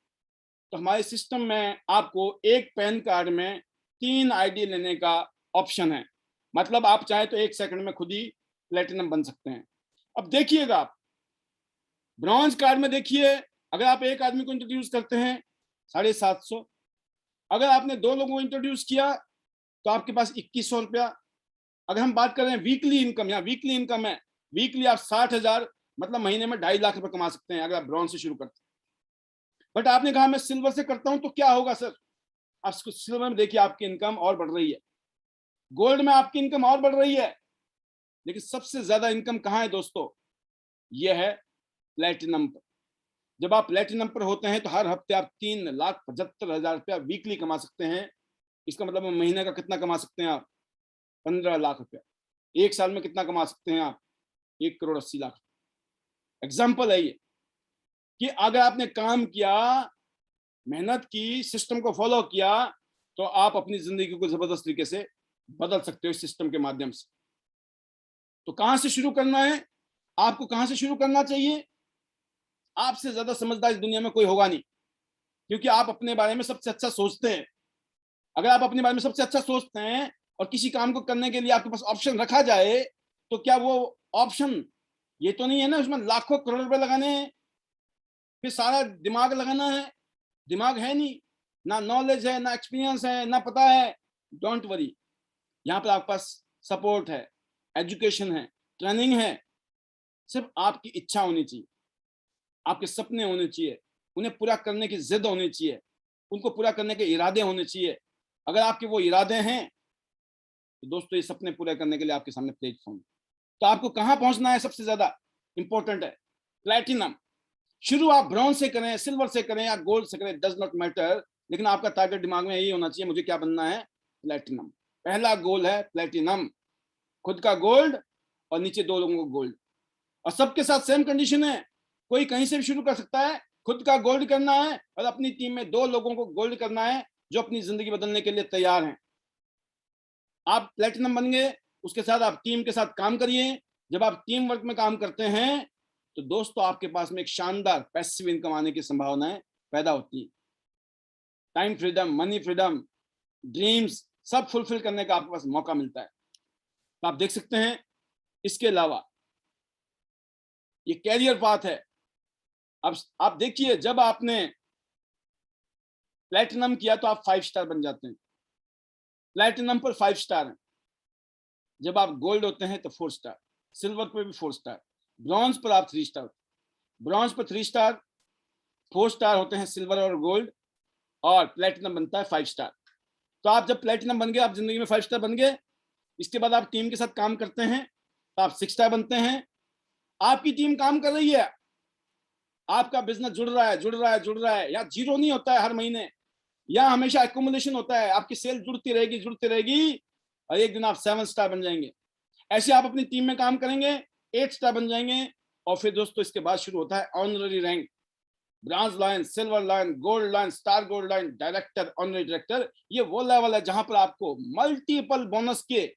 तो हमारे सिस्टम में आपको एक पैन कार्ड में 3 आईडी लेने का ऑप्शन है। मतलब आप चाहे तो 1 सेकंड में खुद ही प्लेटिनम बन सकते हैं। अब देखिएगा, आप ब्रॉन्ज कार्ड में देखिए, अगर आप एक आदमी को इंट्रोड्यूस करते हैं 750, अगर आपने 2 लोगों को इंट्रोड्यूस किया तो आपके पास 2100 रुपया। अगर हम बात कर रहे हैं वीकली इनकम, यहाँ वीकली इनकम है, वीकली आप 60,000 मतलब महीने में 2.5 लाख रुपए कमा सकते हैं अगर आप ब्रॉन्ज से शुरू करते हैं। बट आपने कहा मैं सिल्वर से करता हूं तो क्या होगा सर? आप सिल्वर में देखिए आपकी इनकम और बढ़ रही है, गोल्ड में आपकी इनकम और बढ़ रही है, लेकिन सबसे ज्यादा इनकम कहां है दोस्तों? यह है प्लेटिनम पर। जब आप प्लेटिनम पर होते हैं तो हर हफ्ते आप 3,75,000 रुपया वीकली कमा सकते हैं। इसका मतलब महीने का कितना कमा सकते हैं आप? 15 लाख रुपया। 1 साल में कितना कमा सकते हैं आप? 1,80,00,000। एग्जाम्पल है ये कि अगर आपने काम किया, मेहनत की, सिस्टम को फॉलो किया, तो आप अपनी जिंदगी को जबरदस्त तरीके से बदल सकते हो इस सिस्टम के माध्यम से। तो कहां से शुरू करना है? आपको कहां से शुरू करना चाहिए? आपसे ज्यादा समझदार इस दुनिया में कोई होगा नहीं, क्योंकि आप अपने बारे में सबसे अच्छा सोचते हैं। अगर आप अपने बारे में सबसे अच्छा सोचते हैं और किसी काम को करने के लिए आपके पास ऑप्शन रखा जाए, तो क्या वो ऑप्शन ये तो नहीं है ना उसमें लाखों करोड़ रुपए लगाने हैं, फिर सारा दिमाग लगाना है? दिमाग है नहीं, ना नॉलेज है, ना एक्सपीरियंस है, ना पता है। डोंट वरी, यहाँ पर आपके पास सपोर्ट है, एजुकेशन है, ट्रेनिंग है। सिर्फ आपकी इच्छा होनी चाहिए, आपके सपने होने चाहिए, उन्हें पूरा करने की जिद होनी चाहिए, उनको पूरा करने के इरादे होने चाहिए। अगर आपके वो इरादे हैं तो दोस्तों ये सपने पूरे करने के लिए आपके सामने प्लेटफॉर्म। तो आपको कहां पहुंचना है सबसे ज्यादा इंपॉर्टेंट है प्लैटिनम। शुरू आप ब्रॉन्ज से करें, सिल्वर से करें या गोल्ड से करें, डज नॉट मैटर, लेकिन आपका टारगेट दिमाग में यही होना चाहिए, मुझे क्या बनना है? प्लैटिनम। पहला गोल है प्लैटिनम, खुद का गोल्ड और नीचे 2 लोगों को गोल्ड। और सबके साथ सेम कंडीशन है, कोई कहीं से भी शुरू कर सकता है। खुद का गोल्ड करना है और अपनी टीम में 2 लोगों को गोल्ड करना है जो अपनी जिंदगी बदलने के लिए तैयार हैं। आप प्लेटिनम बन गए, उसके साथ आप टीम के साथ काम करिए। जब आप टीम वर्क में काम करते हैं तो दोस्तों आपके पास में एक शानदार पैसिव इनकम आने की संभावनाएं पैदा होती है। Time freedom, money freedom, dreams सब फुलफिल करने का आपके पास मौका मिलता है। तो आप देख सकते हैं, इसके अलावा ये कैरियर पाथ है। अब आप देखिए, जब आपने प्लेटिनम किया तो आप 5 स्टार बन जाते हैं, प्लेटिनम पर 5 स्टार है। जब आप गोल्ड होते हैं तो 4 स्टार, सिल्वर पर भी 4 स्टार, ब्रॉन्ज पर आप 3 स्टार, ब्रॉन्ज पर 3 स्टार, 4 स्टार होते हैं सिल्वर और गोल्ड, और प्लेटिनम बनता है 5 स्टार। तो आप जब प्लेटिनम बन गए, आप जिंदगी में 5 स्टार बन गए। इसके बाद आप टीम के साथ काम करते हैं तो आप 6 स्टार बनते हैं। आपकी टीम काम कर रही है, आपका बिजनेस जुड़ रहा है, जुड़ रहा है, जुड़ रहा है। यहाँ जीरो नहीं होता है हर महीने, यहाँ हमेशा एक्यूमुलेशन होता है। आपकी सेल जुड़ती रहेगी, जुड़ती रहेगी, और एक दिन आप 7 स्टार बन जाएंगे। ऐसे आप अपनी टीम में काम करेंगे, 8 स्टार बन जाएंगे। और फिर दोस्तों इसके बाद शुरू होता है honorary rank, bronze line, silver line, gold line, star gold line, director, honorary director. ये वो लेवल है जहां पर आपको मल्टीपल बोनस के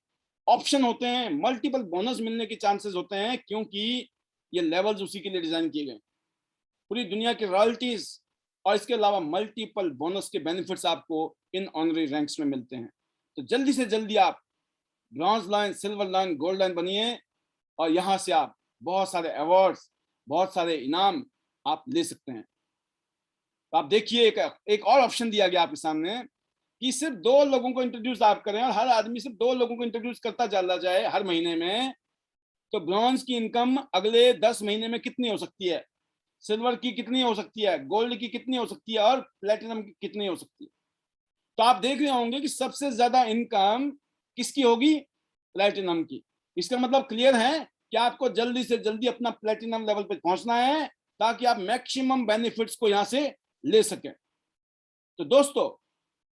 ऑप्शन होते हैं, मल्टीपल बोनस मिलने के चांसेस होते हैं, क्योंकि ये लेवल्स उसी के लिए डिजाइन किए गए। पूरी दुनिया की रॉयल्टीज और इसके अलावा मल्टीपल बोनस के बेनिफिट्स आपको इन ऑनररी रैंक्स में मिलते हैं। तो जल्दी से जल्दी आप bronze line, silver line, gold line बनिए, और यहां से आप बहुत सारे अवार्ड्स, बहुत सारे इनाम आप ले सकते हैं। तो आप देखिए, एक और ऑप्शन दिया गया आपके सामने कि सिर्फ 2 लोगों को इंट्रोड्यूस आप करें, और हर आदमी सिर्फ 2 लोगों को इंट्रोड्यूस करता चला जाए हर महीने में, तो ब्रॉन्ज की इनकम अगले 10 महीने में कितनी हो सकती है? सिल्वर की कितनी हो सकती है, गोल्ड की कितनी हो सकती है और प्लेटिनम की कितनी हो सकती है। तो आप देख रहे होंगे कि सबसे ज्यादा इनकम किसकी होगी, प्लेटिनम की। इसका मतलब क्लियर है कि आपको जल्दी से जल्दी अपना प्लेटिनम लेवल पे पहुंचना है ताकि आप मैक्सिमम बेनिफिट्स को यहां से ले सकें। तो दोस्तों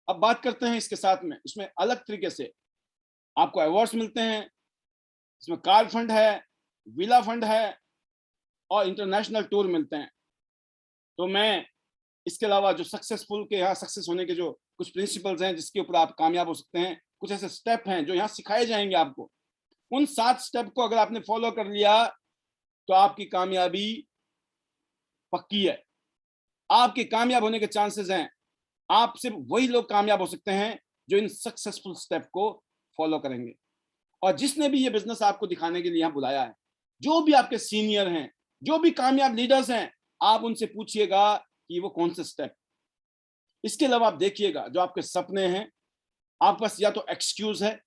अब बात करते हैं इसके साथ में, इसमें अलग तरीके से आपको अवार्ड्स मिलते हैं। इसमें कार फंड है, विला फंड है और इंटरनेशनल टूर मिलते हैं। तो मैं इसके अलावा जो सक्सेसफुल के यहाँ सक्सेस होने के जो कुछ प्रिंसिपल्स हैं जिसके ऊपर आप कामयाब हो सकते हैं, कुछ ऐसे स्टेप हैं जो यहाँ सिखाए जाएंगे आपको। उन 7 स्टेप को अगर आपने फॉलो कर लिया तो आपकी कामयाबी पक्की है। आपके कामयाब होने के चांसेस हैं। आप सिर्फ वही लोग कामयाब हो सकते हैं जो इन सक्सेसफुल स्टेप को फॉलो करेंगे। और जिसने भी ये बिजनेस आपको दिखाने के लिए यहाँ बुलाया है, जो भी आपके सीनियर हैं, जो भी कामयाब लीडर्स हैं, आप उनसे पूछिएगा कि वो कौन से स्टेप। इसके अलावा आप देखिएगा जो आपके सपने हैं, आपके पास या तो एक्सक्यूज है,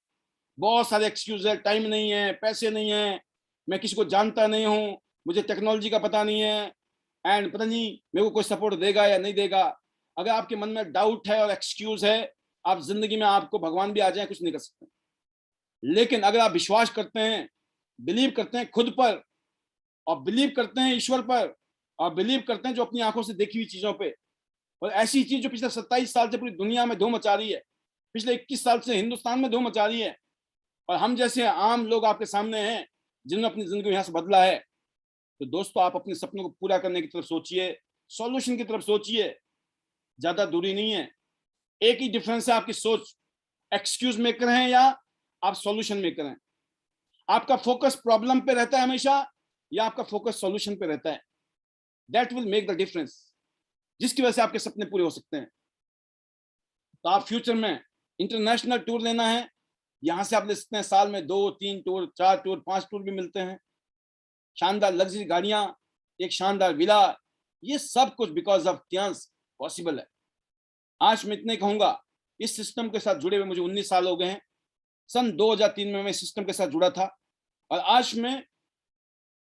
बहुत सारे एक्सक्यूज है, टाइम नहीं है, पैसे नहीं है, मैं किसी को जानता नहीं हूं, मुझे टेक्नोलॉजी का पता नहीं है, एंड पता नहीं मेरे को कोई सपोर्ट देगा या नहीं देगा। अगर आपके मन में डाउट है और एक्सक्यूज है, आप जिंदगी में आपको भगवान भी आ जाए कुछ नहीं कर सकते। लेकिन अगर आप विश्वास करते हैं, बिलीव करते हैं खुद पर, और बिलीव करते हैं ईश्वर पर, और बिलीव करते हैं जो अपनी आंखों से देखी हुई चीजों पे, और ऐसी चीज जो पिछले 27 साल से पूरी दुनिया में धूम मचा रही है, पिछले 21 साल से हिंदुस्तान में धूम मचा रही है, और हम जैसे आम लोग आपके सामने हैं जिन्होंने अपनी जिंदगी यहाँ से बदला है। तो दोस्तों आप अपने सपनों को पूरा करने की तरफ सोचिए, सॉल्यूशन की तरफ सोचिए। ज्यादा दूरी नहीं है, एक ही डिफरेंस है आपकी सोच। एक्सक्यूज मेकर हैं या आप सॉल्यूशन मेकर हैं। आपका फोकस प्रॉब्लम पे रहता है हमेशा या आपका फोकस सॉल्यूशन पे रहता है। That will make the difference, जिसकी वजह से आपके सपने पूरे हो सकते हैं। तो आप फ्यूचर में इंटरनेशनल टूर लेना है, यहां से आप ले सकते हैं साल में 2, 3 टूर, 4 टूर, 5 टूर भी मिलते हैं। शानदार लग्जरी गाड़ियां, एक शानदार विला, ये सब कुछ बिकॉज ऑफ टियांस पॉसिबल है। आज मैं इतने कहूंगा, इस सिस्टम के साथ जुड़े हुए मुझे 19 साल हो गए हैं। सन 2003 में मैं इस सिस्टम के साथ जुड़ा था और आज मैं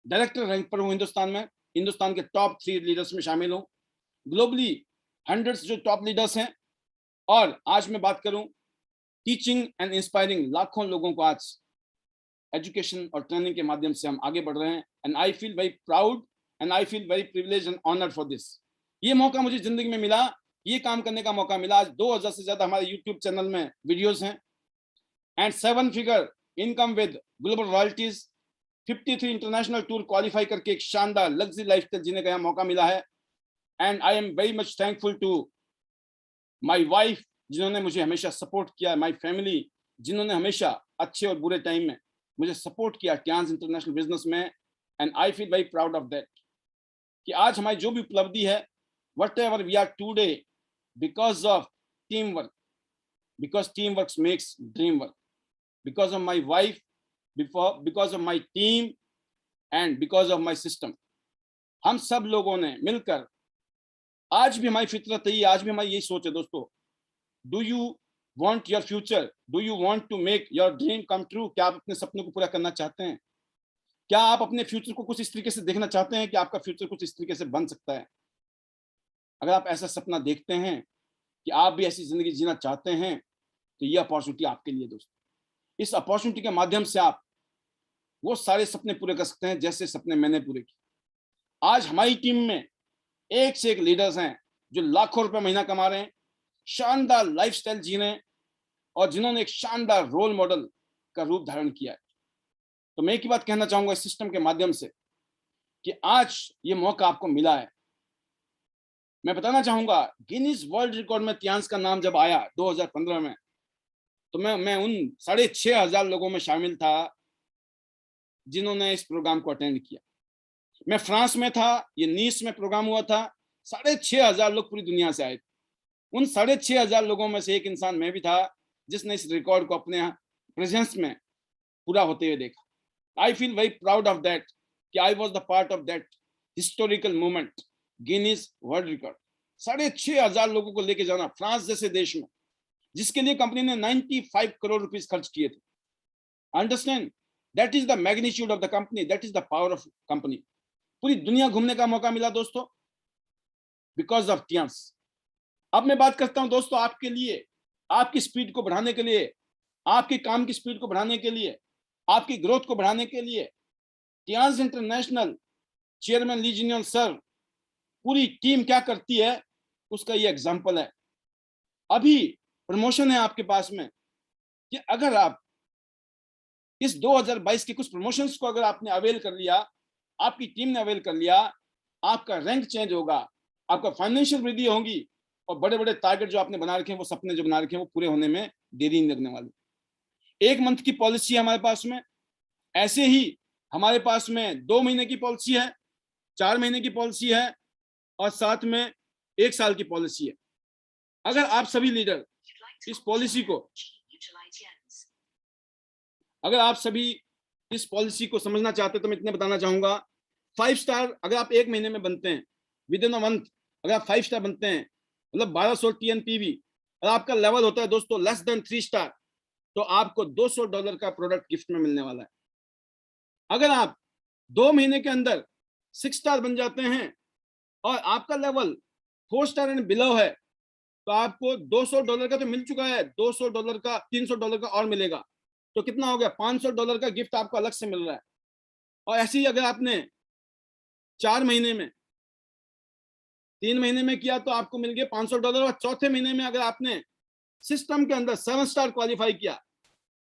डायरेक्टर रैंक पर हूं हिंदुस्तान में। हिंदुस्तान के टॉप 3 लीडर्स में शामिल हूं। ग्लोबली हंड्रेड्स जो टॉप लीडर्स हैं, और आज मैं बात करूं टीचिंग एंड इंस्पायरिंग लाखों लोगों को आज एजुकेशन और ट्रेनिंग के माध्यम से हम आगे बढ़ रहे हैं। And I feel very proud and I feel very privilege and honoured for this. ये मौका मुझे जिंदगी में मिला, ये काम करने का मौका मिला। आज 2000 से ज्यादा हमारे यूट्यूब चैनल में वीडियोस हैं and 7 figure income with global royalties, 53 international tour qualify करके एक शानदार लग्जरी लाइफस्टाइल जीने का मौका मिला है। And I am very much thankful to my wife जिन्होंने मुझे हमेशा सपोर्ट किया, माई फैमिली जिन्होंने हमेशा अच्छे और बुरे टाइम में मुझे सपोर्ट किया टियांस इंटरनेशनल बिजनेस में। And I feel very proud of that कि आज हमारी जो भी उपलब्धि है, whatever we are today, because of team work, because team work makes dream work, because of my wife, because of my team and because of my system. हम सब लोगों ने मिलकर, आज भी हमारी फितरत है, आज भी हमारी यही सोच है दोस्तों, do you want your future, do you want to make your dream come true? क्या आप अपने सपनों को पूरा करना चाहते हैं? क्या आप अपने फ्यूचर को कुछ इस तरीके से देखना चाहते हैं कि आपका फ्यूचर कुछ इस तरीके से बन सकता है? अगर आप ऐसा सपना देखते हैं कि आप भी ऐसी जिंदगी जीना चाहते हैं तो ये अपॉर्चुनिटी आपके लिए दोस्तों। इस अपॉर्चुनिटी के माध्यम से आप वो सारे सपने पूरे कर सकते हैं जैसे सपने मैंने पूरे किए। आज हमारी टीम में एक से एक लीडर्स हैं जो लाखों रुपए महीना कमा रहे हैं, शानदार लाइफस्टाइल जी रहे हैं और जिन्होंने एक शानदार रोल मॉडल का रूप धारण किया है। तो मैं एक ही बात कहना चाहूंगा इस सिस्टम के माध्यम से कि आज ये मौका आपको मिला है। मैं बताना चाहूंगा गिनीज वर्ल्ड रिकॉर्ड में टियांस का नाम जब आया 2015 में, तो मैं उन 6,500 लोगों में शामिल था जिन्होंने इस प्रोग्राम को अटेंड किया। मैं फ्रांस में था, ये नीस में प्रोग्राम हुआ था, 6,500 लोग पूरी दुनिया से आए थे। उन 6,500 लोगों में से एक इंसान मैं भी था जिसने इस रिकॉर्ड को अपने प्रेजेंस में पूरा होते हुए देखा। I feel very proud of that कि I was the part of that historical movement, Guinness world record. 6,500 लोगों को लेके जाना फ्रांस जैसे देश में, जिसके लिए कंपनी ने 95 करोड़ रुपीस खर्च किए थे। Understand, that is the magnitude of the company, that is the power of company. पूरी दुनिया घूमने का मौका मिला दोस्तों, बिकॉज ऑफ टियांस। अब मैं बात करता हूं दोस्तों आपके लिए, आपकी स्पीड को बढ़ाने के लिए, आपके काम की स्पीड को बढ़ाने के लिए, आपकी ग्रोथ को बढ़ाने के लिए टियांस इंटरनेशनल चेयरमैन ली जिनियन सर, पूरी टीम क्या करती है उसका ये एग्जांपल है। अभी प्रमोशन है आपके पास में कि अगर आप इस 2022 के कुछ प्रमोशंस को अगर आपने अवेल कर लिया, आपकी टीम ने अवेल कर लिया, आपका रैंक चेंज होगा, आपका फाइनेंशियल वृद्धि होगी, और बड़े बड़े टारगेट जो आपने बना रखे हैं, वो सपने जो बना रखे हैं, वो पूरे होने में देरी नहीं लगने वाली। 1 मंथ की पॉलिसी है हमारे पास में, ऐसे ही हमारे पास में 2 महीने की पॉलिसी है, 4 महीने की पॉलिसी है, और साथ में 1 साल की पॉलिसी है। अगर आप सभी लीडर इस पॉलिसी को, अगर आप सभी इस पॉलिसी को समझना चाहते हैं तो मैं इतने बताना चाहूंगा, 5 स्टार अगर आप 1 महीने में बनते हैं, विद इन अ मंथ अगर आप 5 स्टार बनते हैं, मतलब 1200 TNPV, और आपका लेवल होता है दोस्तों लेस देन 3 स्टार, तो आपको $200 का प्रोडक्ट गिफ्ट में मिलने वाला है। अगर आप 2 महीने के अंदर 6 स्टार बन जाते हैं और आपका लेवल 4 स्टार एंड बिलो है, तो आपको $200 का तो मिल चुका है, $200 का, $300 का और मिलेगा, तो कितना हो गया, $500 का गिफ्ट आपको अलग से मिल रहा है। और ऐसे ही अगर आपने 4 महीने में, 3 महीने में किया तो आपको मिल गया $500, और चौथे महीने में अगर आपने सिस्टम के अंदर 7 स्टार क्वालिफाई किया,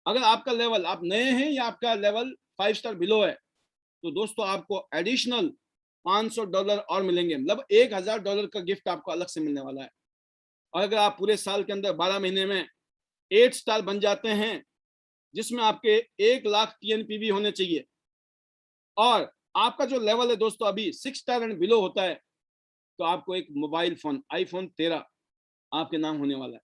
अगर आपका लेवल, आप नए हैं या आपका लेवल 5 स्टार बिलो है, तो दोस्तों आपको एडिशनल $500 और मिलेंगे, मतलब $1000 का गिफ्ट आपको अलग से मिलने वाला है। और अगर आप पूरे साल के अंदर 12 महीने में 8 स्टार बन जाते हैं, जिसमें आपके 1 लाख TNPV होने चाहिए, और आपका जो लेवल है दोस्तों अभी 6 स्टार एंड बिलो होता है, तो आपको एक मोबाइल फोन iPhone 13 आपके नाम होने वाला है।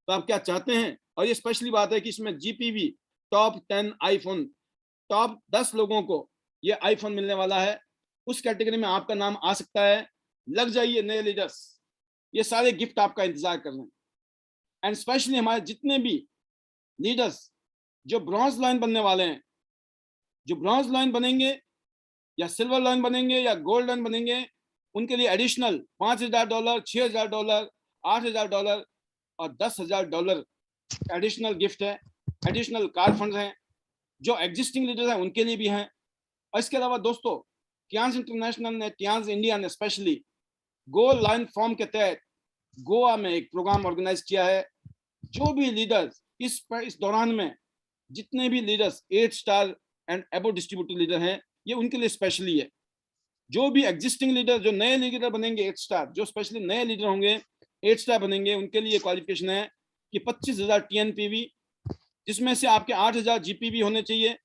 तो आप क्या चाहते हैं, और ये स्पेशली बात है कि इसमें GPV टॉप 10 आईफोन, टॉप 10 लोगों को ये आईफोन मिलने वाला है, उस कैटेगरी में आपका नाम आ सकता है। लग जाइए नए लीडर्स, ये सारे गिफ्ट आपका इंतजार कर रहे हैं। एंड स्पेशली हमारे जितने भी लीडर्स जो ब्रॉन्ज लाइन बनने वाले हैं, जो ब्रॉन्ज लाइन बनेंगे या सिल्वर लाइन बनेंगे या गोल्ड लाइन बनेंगे, उनके लिए एडिशनल $5000, $6000, $8000 और $10000 एडिशनल गिफ्ट है, एडिशनल कार फंड हैं, जो एग्जिस्टिंग लीडर्स हैं उनके लिए भी हैं। और इसके अलावा दोस्तों टियांस इंटरनेशनल ने, टियांस इंडिया ने स्पेशली गो लाइन फॉर्म के तहत गोवा में एक प्रोग्राम ऑर्गेनाइज किया है। जो भी लीडर्स इस दौरान में, जितने भी leaders 8 star and above distributor leader हैं, ये उनके लिए स्पेशली है। जो भी एग्जिस्टिंग लीडर, जो नए लीडर बनेंगे 8 स्टार, जो स्पेशली नए लीडर होंगे 8 स्टार बनेंगे, उनके लिए क्वालिफिकेशन है कि 25,000 TNPV, जिसमें से आपके 8,000 GPV होने चाहिए,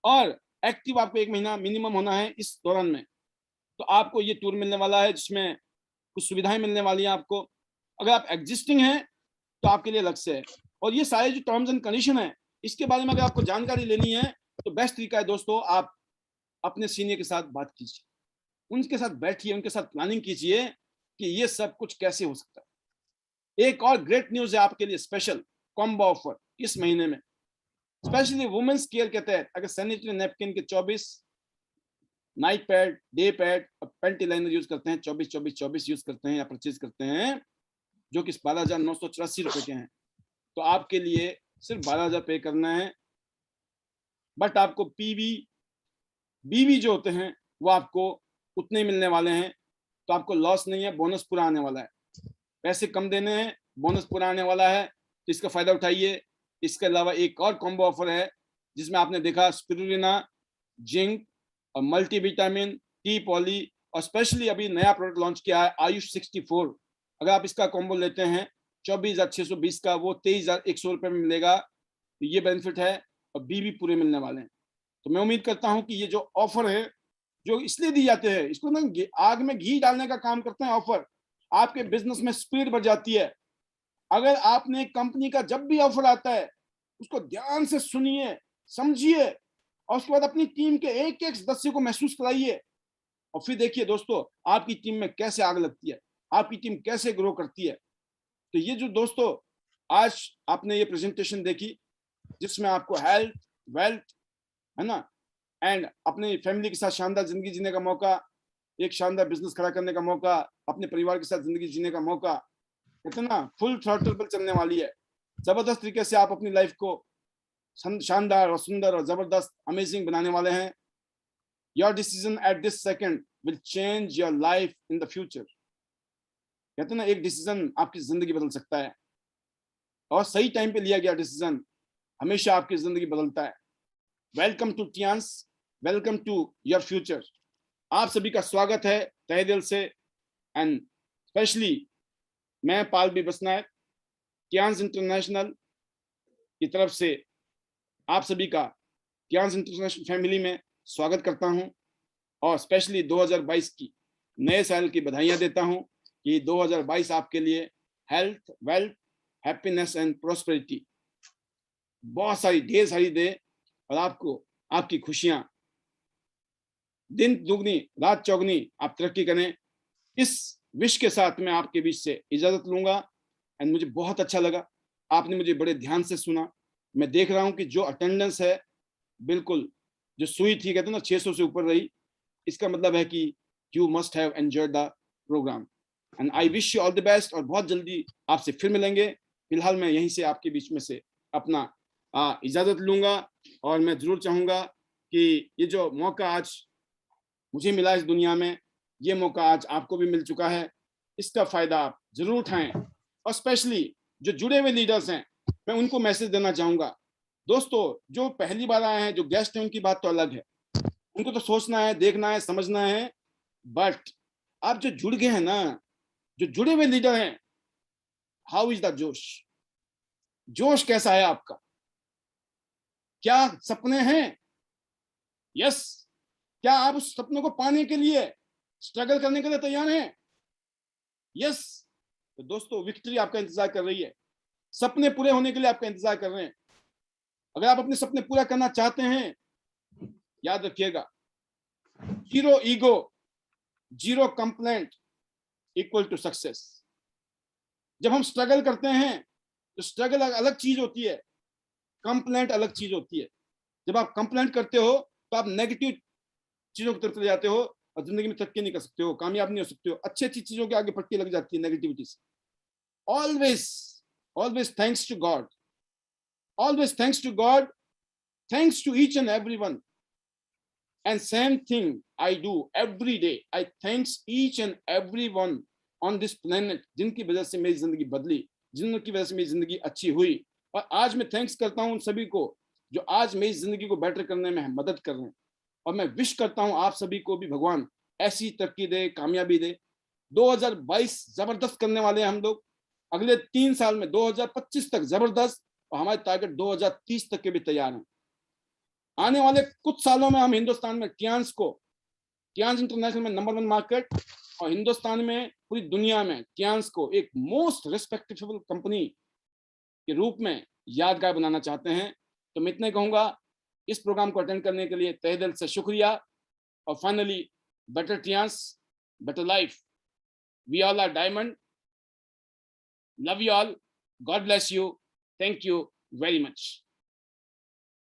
और एक्टिव आपको 1 महीना मिनिमम होना है इस दौरान में। तो आपको ये टूर मिलने वाला है, जिसमें कुछ सुविधाएं मिलने वाली हैं आपको। अगर आप एग्जिस्टिंग हैं तो आपके लिए अलग से है। और ये सारे जो टर्म्स एंड कंडीशन है, इसके बारे में अगर आपको जानकारी लेनी है तो बेस्ट तरीका है दोस्तों, आप अपने सीनियर के साथ बात कीजिए, उनके साथ बैठिए, उनके साथ प्लानिंग कीजिए कि ये सब कुछ कैसे हो सकता है। एक और ग्रेट न्यूज है आपके लिए, स्पेशल कॉम्बो ऑफर इस महीने में, स्पेशली वुमेन्स केयर के तहत। अगर सैनिटरी नैपकिन के 24, नाइट पैड, डे पैड और पेंटी लाइनर यूज करते हैं, 24-24-24 यूज करते हैं या परचेज करते हैं, जो कि 12,984 रुपए के हैं, तो आपके लिए सिर्फ 12,000 पे करना है। बट आपको पीवी बीवी जो होते हैं वो आपको उतने मिलने वाले हैं, तो आपको लॉस नहीं है, बोनस पूरा आने वाला है। पैसे कम देने हैं, बोनस पूरा आने वाला है, तो इसका फायदा उठाइए। इसके अलावा एक और कॉम्बो ऑफर है, जिसमें आपने देखा स्पिरुलिना, जिंक और मल्टीविटामिन, टी पॉली, और स्पेशली अभी नया प्रोडक्ट लॉन्च किया है आयुष 64। अगर आप इसका कॉम्बो लेते हैं 24,620 का, वो 23,100 रुपये में मिलेगा। तो ये बेनिफिट है, और बीवी पूरे मिलने वाले हैं। तो मैं उम्मीद करता हूं कि ये जो ऑफर है, जो इसलिए दी जाते हैं, इसको ना आग में घी डालने का काम करते हैं ऑफर, आपके बिजनेस में स्पीड बढ़ जाती है। अगर आपने कंपनी का जब भी ऑफर आता है, उसको ध्यान से सुनिए, समझिए, और उसके बाद अपनी टीम के एक एक सदस्य को महसूस कराइए, और फिर देखिए दोस्तों आपकी टीम में कैसे आग लगती है, आपकी टीम कैसे ग्रो करती है। तो ये जो दोस्तों आज आपने ये प्रेजेंटेशन देखी, जिसमें आपको हेल्थ, वेल्थ, है ना, एंड अपनी फैमिली के साथ शानदार जिंदगी जीने का मौका, एक शानदार बिजनेस खड़ा करने का मौका, अपने परिवार के साथ जिंदगी जीने का मौका, इतना फुल थ्रॉटल पर चलने वाली है। जबरदस्त तरीके से आप अपनी लाइफ को शानदार और सुंदर और जबरदस्त अमेजिंग बनाने वाले हैं। Your decision at this second will change your life in the future. कहते हैं ना, एक डिसीजन आपकी जिंदगी बदल सकता है, और सही टाइम पे लिया गया डिसीजन हमेशा आपकी जिंदगी बदलता है। Welcome to Tiens, welcome to your future. आप सभी का स्वागत है तहे दिल से, एंड स्पेशली मैं पाल बी बसनायक टियांस इंटरनेशनल की तरफ से आप सभी का टियांस इंटरनेशनल फैमिली में स्वागत करता हूं, और स्पेशली 2022 की नए साल की बधाइयां देता हूं कि 2022 आपके लिए health, wealth, happiness and prosperity बहुत सारी ढेर सारी दे, और आपको आपकी खुशियां दिन दुगनी रात चौगनी आप तरक्की करें। इस विश के साथ मैं आपके बीच से इजाजत लूंगा। एंड मुझे बहुत अच्छा लगा, आपने मुझे बड़े ध्यान से सुना। मैं देख रहा हूं कि जो अटेंडेंस है बिल्कुल जो सुई थी, कहते हैं ना 600 से ऊपर रही, इसका मतलब है कि you must have enjoyed the programme, and I wish you all the best. और बहुत जल्दी आपसे फिर मिलेंगे। फिलहाल मैं यहीं से आपके बीच में से अपना इजाजत लूंगा, और मैं जरूर चाहूंगा कि ये जो मौका आज मुझे मिला इस दुनिया में, ये मौका आज आपको भी मिल चुका है, इसका फायदा आप जरूर उठाएं। और स्पेशली जो जुड़े हुए लीडर्स हैं, मैं उनको मैसेज देना चाहूंगा, दोस्तों जो पहली बार आए हैं, जो गेस्ट हैं, उनकी बात तो अलग है, उनको तो सोचना है, देखना है, समझना है। बट आप जो जुड़ गए हैं ना, जो जुड़े हुए लीडर हैं, हाउ इज द जोश? जोश कैसा है आपका? क्या सपने हैं? यस। क्या आप उस सपनों को पाने के लिए स्ट्रगल करने के लिए तैयार हैं? यस। तो दोस्तों विक्ट्री आपका इंतजार कर रही है, सपने पूरे होने के लिए आपका इंतजार कर रहे हैं। अगर आप अपने सपने पूरा करना चाहते हैं, याद रखिएगा, zero ego, zero complaint equal to success. जब हम स्ट्रगल करते हैं तो स्ट्रगल अलग चीज होती है, कंप्लेंट अलग चीज होती है। जब आप कंप्लेंट करते हो तो आप नेगेटिव चीजों की तरफ चले जाते हो, और जिंदगी में तरक्की नहीं कर सकते हो, कामयाब नहीं हो सकते हो। अच्छी अच्छी चीजों के आगे पट्टी लग जाती है नेगेटिविटी से। Always always thanks to God, always thanks to God, thanks to each and every one. And same thing I do every day, I thanks each and every one on this planet, जिनकी वजह से मेरी जिंदगी बदली, जिनकी वजह से मेरी जिंदगी अच्छी हुई। और आज मैं थैंक्स करता हूं उन सभी को जो आज मेरी जिंदगी को बेटर करने में मदद कर रहे हैं। और मैं विश करता हूं आप सभी को भी भगवान ऐसी तरक्की दे, कामयाबी दे। 2022 जबरदस्त करने वाले हैं हम लोग, अगले 3 साल में 2025 तक जबरदस्त, और हमारे टारगेट 2030 तक के भी तैयार हैं। आने वाले कुछ सालों में हम हिंदुस्तान में टियांस इंटरनेशनल में नंबर 1 मार्केट, और हिंदुस्तान में पूरी दुनिया में टियांस को एक मोस्ट रिस्पेक्टेबल कंपनी के रूप में यादगार बनाना चाहते हैं। तो मैं इतने कहूंगा, इस प्रोग्राम को अटेंड करने के लिए तहे दिल से शुक्रिया। और finally, better Tiens, better life, we all are diamond, love you all, God bless you, thank you very much.